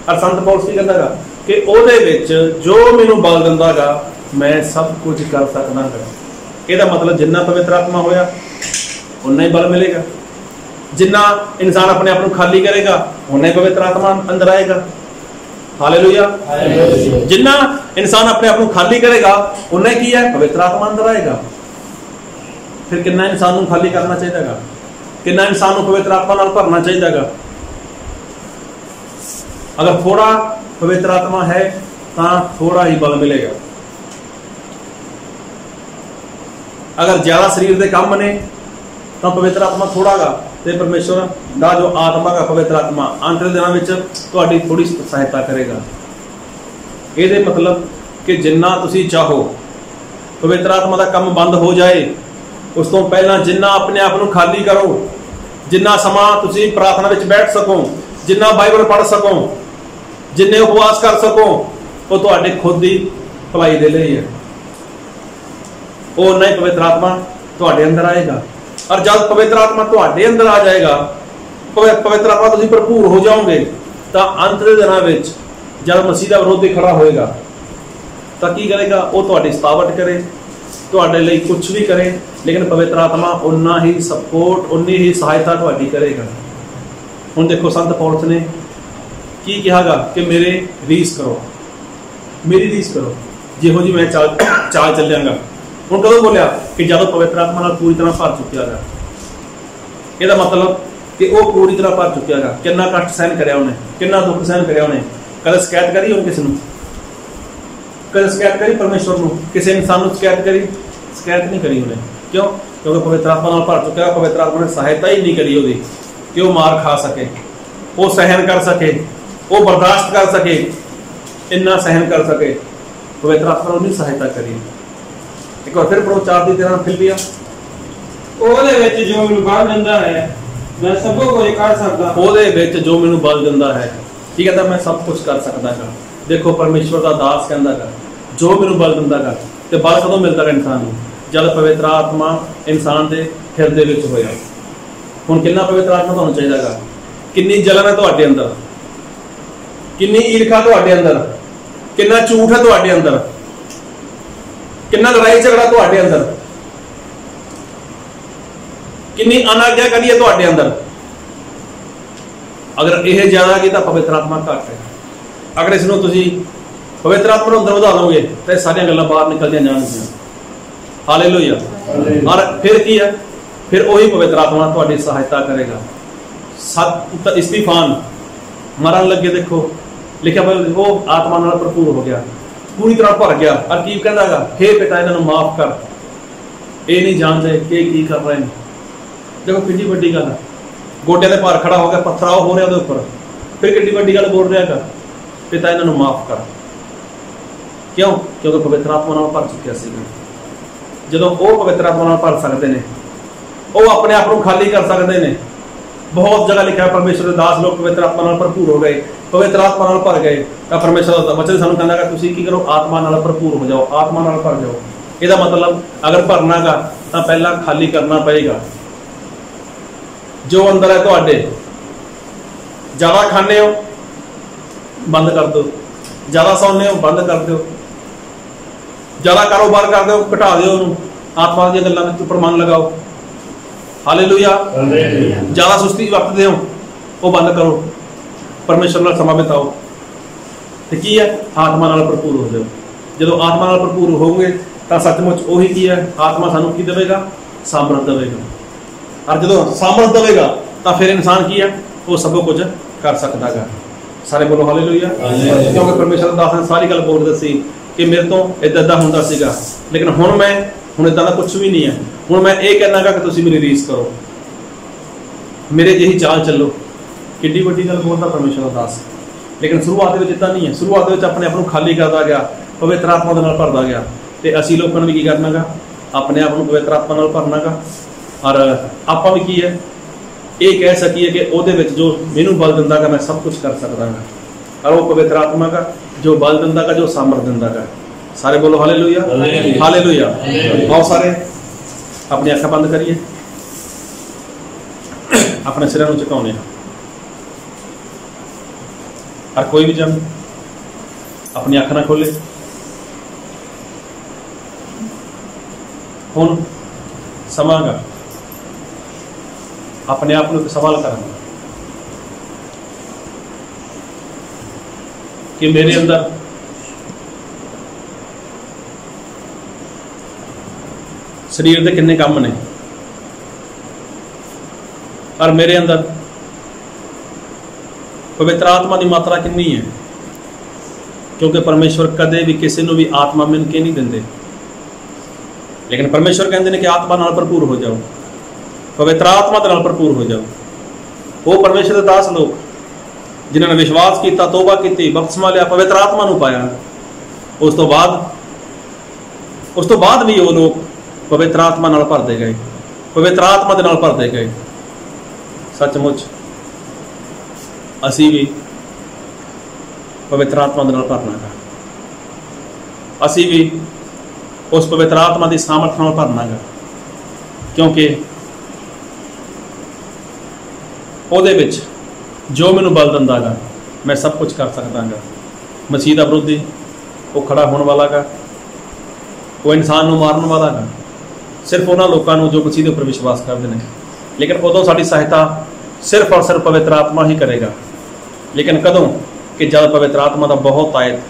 और संत पौलुस की कहता है कि ਉਹਦੇ ਵਿੱਚ जो मैनूं बल दिंदा गा मैं सब कुछ कर सकदा गा। ਇਹਦਾ मतलब जिन्ना पवित्र आत्मा होया उन्ना ही बल मिलेगा, जिन्ना इंसान अपने आप को खाली करेगा उन्ना ही पवित्र आत्मा अंदर आएगा। हालेलुया। जिन्ना इंसान अपने आप को खाली करेगा उन्ना ही है पवित्र आत्मा अंदर आएगा। फिर कितना इंसान को खाली करना चाहिए, कितना इंसान को पवित्र आत्मा नाल भरना चाहिए। अगर थोड़ा पवित्र आत्मा है तो थोड़ा ही बल मिलेगा, अगर ज्यादा शरीर के काम ने तो पवित्र आत्मा थोड़ा गा, तो परमेश्वर का जो आत्मा का पवित्र आत्मा अंत के दिनों में थोड़ी थोड़ी सहायता करेगा। ये मतलब कि जिन्ना तुसी चाहो पवित्र आत्मा का काम बंद हो जाए उस तो पहला जिन्ना अपने आप को खाली करो, जिन्ना समा तुसी प्रार्थना में बैठ सको, जिन्ना बाइबल पढ़ सको, जिन्ने उपवास कर सको, वो तो खुद ही भलाई दे लिए है। वो नहीं पवित्र आत्मा तुहाडे अंदर आएगा। और जब पवित्र आत्मा तुहाडे अंदर आ जाएगा, पवित्र आत्मा तुसीं भरपूर हो जाओगे, तो अंत के दिनों में जब मसीह का विरोधी खड़ा होएगा तो की करेगा? वो तुहाडी सतावट करे, तुहाडे लई कुछ भी करे, लेकिन पवित्र आत्मा उन्ना ही सपोर्ट उन्नी ही सहायता तुहाडी करेगा। हुण देखो संत पौलुस ने की कहा कि मेरे रीस करो, मेरी रीस करो जिहो जी मैं चाल चलियांगा। हुण कदों बोलिया कि जदों पवित्र आत्मा नाल पूरी तरह भर चुकिया गा। ਇਹਦਾ मतलब कि वो पूरी तरह भर चुकिया गा। कितना कष्ट सहन करया उन्हें, कितना दुख सहन करया उन्हें। कदे शिकायत करी उन्हें किसी नूं? कदे शिकायत करी परमेश्वर नूं? किसी इंसान नूं शिकायत करी? शिकायत नहीं करी उन्हें। क्यों? क्योंकि पवित्र आत्मा नाल भर चुकिया। पवित्र आत्मा ने सहायता ही नहीं करी उहदी कि वो मार खा सके, वो सहन कर सके, वो बर्दाश्त कर सके, इन्ना सहन कर सके। पवित्र आत्मा ने उन्हें सहायता करी। एक बार फिर पढ़ो 4:13 फिलिपिया ਉਹਦੇ ਵਿੱਚ ਜੋ ਮੈਨੂੰ ਬਲ ਦਿੰਦਾ ਹੈ ਮੈਂ ਸਭ ਕੁਝ ਕਰ ਸਕਦਾ। ਉਹਦੇ ਵਿੱਚ ਜੋ ਮੈਨੂੰ ਬਲ ਦਿੰਦਾ ਹੈ, ਕੀ ਕਹਿੰਦਾ? ਮੈਂ ਸਭ ਕੁਝ ਕਰ ਸਕਦਾ ਹਾਂ। ਦੇਖੋ ਪਰਮੇਸ਼ਵਰ ਦਾ ਦਾਸ ਕਹਿੰਦਾ ਗਾ ਜੋ ਮੈਨੂੰ ਬਲ ਦਿੰਦਾ ਗਾ। ਤੇ ਬਲ ਕਦੋਂ ਮਿਲਦਾ ਗਾ ਇਨਸਾਨ ਨੂੰ? ਜਦ ਪਵਿੱਤਰ ਆਤਮਾ ਇਨਸਾਨ ਦੇ ਹਿਰਦੇ ਵਿੱਚ ਹੋਇਆ। ਹੁਣ ਕਿੰਨਾ ਪਵਿੱਤਰ ਆਤਮਾ ਤੁਹਾਨੂੰ ਚਾਹੀਦਾ ਗਾ? ਕਿੰਨੀ ਜਲਨ ਹੈ ਤੁਹਾਡੇ ਅੰਦਰ, ਕਿੰਨੀ ਈਰਖਾ ਤੁਹਾਡੇ ਅੰਦਰ, ਕਿੰਨਾ ਝੂਠ ਹੈ ਤੁਹਾਡੇ ਅੰਦਰ, ਕਿੰਨਾ ਲੜਾਈ ਝਗੜਾ ਤੁਹਾਡੇ ਅੰਦਰ, ਕਿੰਨੀ ਅਨਾਗਿਆਕਾਰੀ ਹੈ ਤੁਹਾਡੇ ਅੰਦਰ। ਅਗਰ ਇਹ ਜ਼ਿਆਦਾ ਕੀ ਤਾਂ ਪਵਿੱਤਰ ਆਤਮਾ ਘੱਟ ਹੈ। ਅਗਰ ਇਸ ਨੂੰ ਤੁਸੀਂ ਪਵਿੱਤਰ ਆਤਮਾ ਨੂੰ ਅੰਦਰ ਵਧਾ ਲਓਗੇ ਤਾਂ ਸਾਰੀਆਂ ਗੱਲਾਂ ਬਾਹਰ ਨਿਕਲਦੀਆਂ ਜਾਣਗੀਆਂ। ਹਾਲੇਲੂਇਆ। ਔਰ ਫਿਰ ਕੀ ਹੈ? ਫਿਰ ਉਹੀ ਪਵਿੱਤਰ ਆਤਮਾ ਤੁਹਾਡੀ ਸਹਾਇਤਾ ਕਰੇਗਾ। ਇਸਤੀਫਾਨ ਮਰਨ ਲੱਗੇ, ਦੇਖੋ ਲਿਖਿਆ ਉਹ ਆਤਮਾ ਨਾਲ ਭਰਪੂਰ ਹੋ ਗਿਆ, ਪੂਰੀ ਤਰ੍ਹਾਂ ਭਰ ਗਿਆ। ਔਰ ਕੀ ਕਹਿੰਦਾ ਗਾ? ਹੇ ਪਿਤਾ ਇਹਨਾਂ ਨੂੰ ਮਾਫ ਕਰ, ਇਹ ਨਹੀਂ ਜਾਣਦੇ ਕਿ ਕੀ ਕਰ ਰਹੇ ਨੇ। ਦੇਖੋ ਕਿੰਨੀ ਵੱਡੀ ਗੱਲ ਹੈ। ਗੋਡਿਆਂ ਦੇ ਭਾਰ ਖੜਾ ਹੋ ਗਿਆ, ਪੱਥਰਾਓ ਹੋ ਰਿਹਾ ਉਹਦੇ ਉੱਪਰ, ਫਿਰ ਕਿੰਨੀ ਵੱਡੀ ਗੱਲ ਬੋਲ ਰਿਹਾ ਹੈਗਾ, ਪਿਤਾ ਇਹਨਾਂ ਨੂੰ ਮਾਫ ਕਰ। ਕਿਉਂ? ਕਿਉਂਕਿ ਪਵਿੱਤਰ ਆਤਮਾ ਨਾਲ ਭਰ ਚੁੱਕਿਆ ਸੀਗਾ। ਜਦੋਂ ਉਹ ਪਵਿੱਤਰ ਆਤਮਾ ਨਾਲ ਭਰ ਸਕਦੇ ਨੇ, ਉਹ ਆਪਣੇ ਆਪ ਨੂੰ ਖਾਲੀ ਕਰ ਸਕਦੇ ਨੇ। ਬਹੁਤ ਜਗ੍ਹਾ ਲਿਖਿਆ ਪਰਮੇਸ਼ਰ ਦੇ ਦਾਸ ਲੋਕ ਪਵਿੱਤਰ ਆਤਮਾ ਨਾਲ ਭਰਪੂਰ ਹੋ ਗਏ, ਪਵਿੱਤਰ ਆਤਮਾ ਨਾਲ ਭਰ ਗਏ। ਤਾਂ ਪਰਮੇਸ਼ਰ ਦਾ ਵਚਨ ਸਾਨੂੰ ਕਹਿੰਦਾ ਕਿ ਤੁਸੀਂ ਕੀ ਕਰੋ? ਆਤਮਾ ਨਾਲ ਭਰਪੂਰ ਹੋ ਜਾਓ, ਆਤਮਾ ਨਾਲ ਭਰ ਜਾਓ। ਇਹਦਾ ਮਤਲਬ ਅਗਰ ਭਰਨਾ ਗਾ ਤਾਂ ਪਹਿਲਾਂ ਖਾਲੀ ਕਰਨਾ ਪਏਗਾ। ਜੋ ਅੰਦਰ ਹੈ ਤੁਹਾਡੇ, ਜ਼ਿਆਦਾ ਖਾਂਦੇ ਹੋ ਬੰਦ ਕਰ ਦਿਓ, ਜ਼ਿਆਦਾ ਸੌਂਦੇ ਹੋ ਬੰਦ ਕਰ ਦਿਓ, ਜ਼ਿਆਦਾ ਕਾਰੋਬਾਰ ਕਰਦੇ ਹੋ ਘਟਾ ਦਿਓ ਉਹਨੂੰ, ਆਤਮਾ ਦੀਆਂ ਗੱਲਾਂ ਵਿੱਚ ਉੱਪਰ ਮਨ ਲਗਾਓ। ਹਾਲੇਲੂਇਆ। ਜ਼ਿਆਦਾ ਸੁਸਤੀ ਵਰਤਦੇ ਹੋ ਉਹ ਬੰਦ ਕਰੋ, ਪਰਮੇਸ਼ਰ ਨਾਲ ਸਮਾਂ ਬਿਤਾਓ। ਤੇ ਕੀ ਹੈ? ਆਤਮਾ ਨਾਲ ਭਰਪੂਰ ਹੋ ਜਾਓ। ਜਦੋਂ ਆਤਮਾ ਨਾਲ ਭਰਪੂਰ ਹੋਵੋਗੇ ਤਾਂ ਸੱਚਮੁੱਚ ਉਹੀ ਕੀ ਹੈ? ਆਤਮਾ ਸਾਨੂੰ ਕੀ ਦੇਵੇਗਾ? ਸਾਮਰਥ ਦੇਵੇਗਾ। ਔਰ ਜਦੋਂ ਸਾਮਰਥ ਦੇਵੇਗਾ ਤਾਂ ਫਿਰ ਇਨਸਾਨ ਕੀ ਹੈ? ਉਹ ਸਭ ਕੁਝ ਕਰ ਸਕਦਾ ਗਾ। ਸਾਰੇ ਬੋਲੋ ਹਾਲੇਲੂਇਆ। ਕਿਉਂਕਿ ਪਰਮੇਸ਼ਰ ਦਾ ਦਾਸ ਨੇ ਸਾਰੀ ਗੱਲ ਬੋਲ ਦੱਸੀ ਕਿ ਮੇਰੇ ਤੋਂ ਏਦਾਂ ਹੁੰਦਾ ਸੀਗਾ, ਲੇਕਿਨ ਹੁਣ ਏਦਾਂ ਦਾ ਕੁਛ ਵੀ ਨਹੀਂ ਹੈ। ਹੁਣ ਮੈਂ ਇਹ ਕਹਿਣਾ ਗਾ ਕਿ ਤੁਸੀਂ ਮੇਰੀ ਰੀਸ ਕਰੋ, ਮੇਰੇ ਜਿਹੀ ਚਾਲ ਚੱਲੋ। ਕਿੱਡੀ ਵੱਡੀ ਗੱਲ ਬੋਲਦਾ ਪਰਮੇਸ਼ਰ ਦਾ ਦਾਸ। ਲੇਕਿਨ ਸ਼ੁਰੂਆਤ ਦੇ ਵਿੱਚ ਇੱਦਾਂ ਨਹੀਂ ਹੈ। ਸ਼ੁਰੂਆਤ ਦੇ ਵਿੱਚ ਆਪਣੇ ਆਪ ਨੂੰ ਖਾਲੀ ਕਰਦਾ ਗਿਆ, ਪਵਿੱਤਰ ਆਤਮਾ ਦੇ ਨਾਲ ਭਰਦਾ ਗਿਆ। ਤੇ ਅਸੀਂ ਲੋਕਾਂ ਨੂੰ ਵੀ ਕੀ ਕਰਨਾ ਗਾ? ਆਪਣੇ ਆਪ ਨੂੰ ਪਵਿੱਤਰ ਆਤਮਾ ਨਾਲ ਭਰਨਾ ਗਾ। ਔਰ ਆਪਾਂ ਵੀ ਕੀ ਹੈ? ਇਹ ਕਹਿ ਸਕੀਏ ਕਿ ਉਹਦੇ ਵਿੱਚ ਜੋ ਮੈਨੂੰ ਬਲ ਦਿੰਦਾ ਗਾ ਮੈਂ ਸਭ ਕੁਝ ਕਰ ਸਕਦਾ ਗਾ। ਔਰ ਉਹ ਪਵਿੱਤਰ ਆਤਮਾ ਗਾ ਜੋ ਬਲ ਦਿੰਦਾ ਗਾ, ਜੋ ਸਾਮਰਥ ਦਿੰਦਾ ਗਾ। ਸਾਰੇ ਬੋਲੋ ਹਾਲੇਲੂਇਆ। ਹਾਲੇਲੂਇਆ। ਬਹੁਤ ਸਾਰੇ ਆਪਣੀ ਅੱਖਾਂ ਬੰਦ ਕਰੀਏ, ਆਪਣੇ ਸਿਰਾਂ ਨੂੰ ਝੁਕਾਉਂਦੇ ਹਾਂ। ਔਰ ਕੋਈ ਵੀ ਜਨ ਆਪਣੀ ਅੱਖ ਨਾ ਖੋਲੇ। ਹੁਣ ਸਮਾਂ ਗਾ ਆਪਣੇ ਆਪ ਨੂੰ ਇੱਕ ਸਵਾਲ ਕਰਨ ਦਾ ਕਿ ਮੇਰੇ ਅੰਦਰ ਸਰੀਰ ਦੇ ਕਿੰਨੇ ਕੰਮ ਨੇ, ਔਰ ਮੇਰੇ ਅੰਦਰ ਪਵਿੱਤਰ ਆਤਮਾ ਦੀ ਮਾਤਰਾ ਕਿੰਨੀ ਹੈ। ਕਿਉਂਕਿ ਪਰਮੇਸ਼ਵਰ ਕਦੇ ਵੀ ਕਿਸੇ ਨੂੰ ਵੀ ਆਤਮਾ ਮਿਲ ਕੇ ਨਹੀਂ ਦਿੰਦੇ, ਲੇਕਿਨ ਪਰਮੇਸ਼ਵਰ ਕਹਿੰਦੇ ਨੇ ਕਿ ਆਤਮਾ ਨਾਲ ਭਰਪੂਰ ਹੋ ਜਾਓ, ਪਵਿੱਤਰ ਆਤਮਾ ਦੇ ਨਾਲ ਭਰਪੂਰ ਹੋ ਜਾਓ। ਉਹ ਪਰਮੇਸ਼ਰ ਦੇ ਦਾਸ ਲੋਕ ਜਿਨ੍ਹਾਂ ਨੇ ਵਿਸ਼ਵਾਸ ਕੀਤਾ, ਤੋਬਾ ਕੀਤੀ, ਬਪਤਿਸਮਾ ਲਿਆ, ਪਵਿੱਤਰ ਆਤਮਾ ਨੂੰ ਪਾਇਆ, ਉਸ ਤੋਂ ਬਾਅਦ ਵੀ ਉਹ ਲੋਕ ਪਵਿੱਤਰ ਆਤਮਾ ਨਾਲ ਭਰਦੇ ਗਏ, ਪਵਿੱਤਰ ਆਤਮਾ ਦੇ ਨਾਲ ਭਰਦੇ ਗਏ। ਸੱਚਮੁੱਚ ਅਸੀਂ ਵੀ ਪਵਿੱਤਰ ਆਤਮਾ ਦੇ ਨਾਲ ਭਰਨਾ ਗਾ। ਅਸੀਂ ਵੀ ਉਸ ਪਵਿੱਤਰ ਆਤਮਾ ਦੀ ਸਾਮਰਥ ਨਾਲ ਭਰਨਾ ਗਾ, ਕਿਉਂਕਿ ਉਹਦੇ ਵਿੱਚ ਜੋ ਮੈਨੂੰ ਬਲ ਦਿੰਦਾ ਗਾ ਮੈਂ ਸਭ ਕੁਝ ਕਰ ਸਕਦਾ ਗਾ। ਮਸੀਹ ਦਾ ਵਿਰੋਧੀ ਉਹ ਖੜਾ ਹੋਣ ਵਾਲਾ ਗਾ, ਉਹ ਇਨਸਾਨ ਨੂੰ ਮਾਰਨ ਵਾਲਾ ਗਾ, ਸਿਰਫ ਉਹਨਾਂ ਲੋਕਾਂ ਨੂੰ ਜੋ ਮਸੀਹ ਦੇ ਉੱਪਰ ਵਿਸ਼ਵਾਸ ਕਰਦੇ ਨੇ। ਲੇਕਿਨ ਉਦੋਂ ਸਾਡੀ ਸਹਾਇਤਾ ਸਿਰਫ ਔਰ ਸਿਰਫ ਪਵਿੱਤਰ ਆਤਮਾ ਹੀ ਕਰੇਗਾ। ਲੇਕਿਨ ਕਦੋਂ? ਕਿ ਜਦ ਪਵਿੱਤਰ ਆਤਮਾ ਦਾ ਬਹੁਤ ਆਇਤ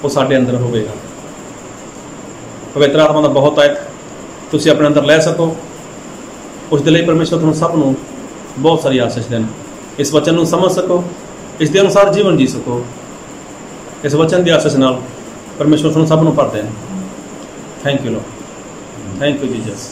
ਉਹ ਸਾਡੇ ਅੰਦਰ ਹੋਵੇਗਾ। ਪਵਿੱਤਰ ਆਤਮਾ ਦਾ ਬਹੁਤ ਆਇਤ ਤੁਸੀਂ ਆਪਣੇ ਅੰਦਰ ਲੈ ਸਕੋ। ਉਸ ਦੇ ਲਈ ਪਰਮੇਸ਼ਰ ਤੁਹਾਨੂੰ ਸਭ ਨੂੰ ਬਹੁਤ ਸਾਰੀ ਆਸ਼ੀਸ਼ ਦੇਣ, ਇਸ ਵਚਨ ਨੂੰ ਸਮਝ ਸਕੋ, ਇਸ ਦੇ ਅਨੁਸਾਰ ਜੀਵਨ ਜੀ ਸਕੋ। ਇਸ ਵਚਨ ਦੀ ਆਸ਼ੀਸ਼ ਨਾਲ ਪਰਮੇਸ਼ਰ ਤੁਹਾਨੂੰ ਸਭ ਨੂੰ ਭਰ ਦੇਣ। Thank you lord, thank you Jesus.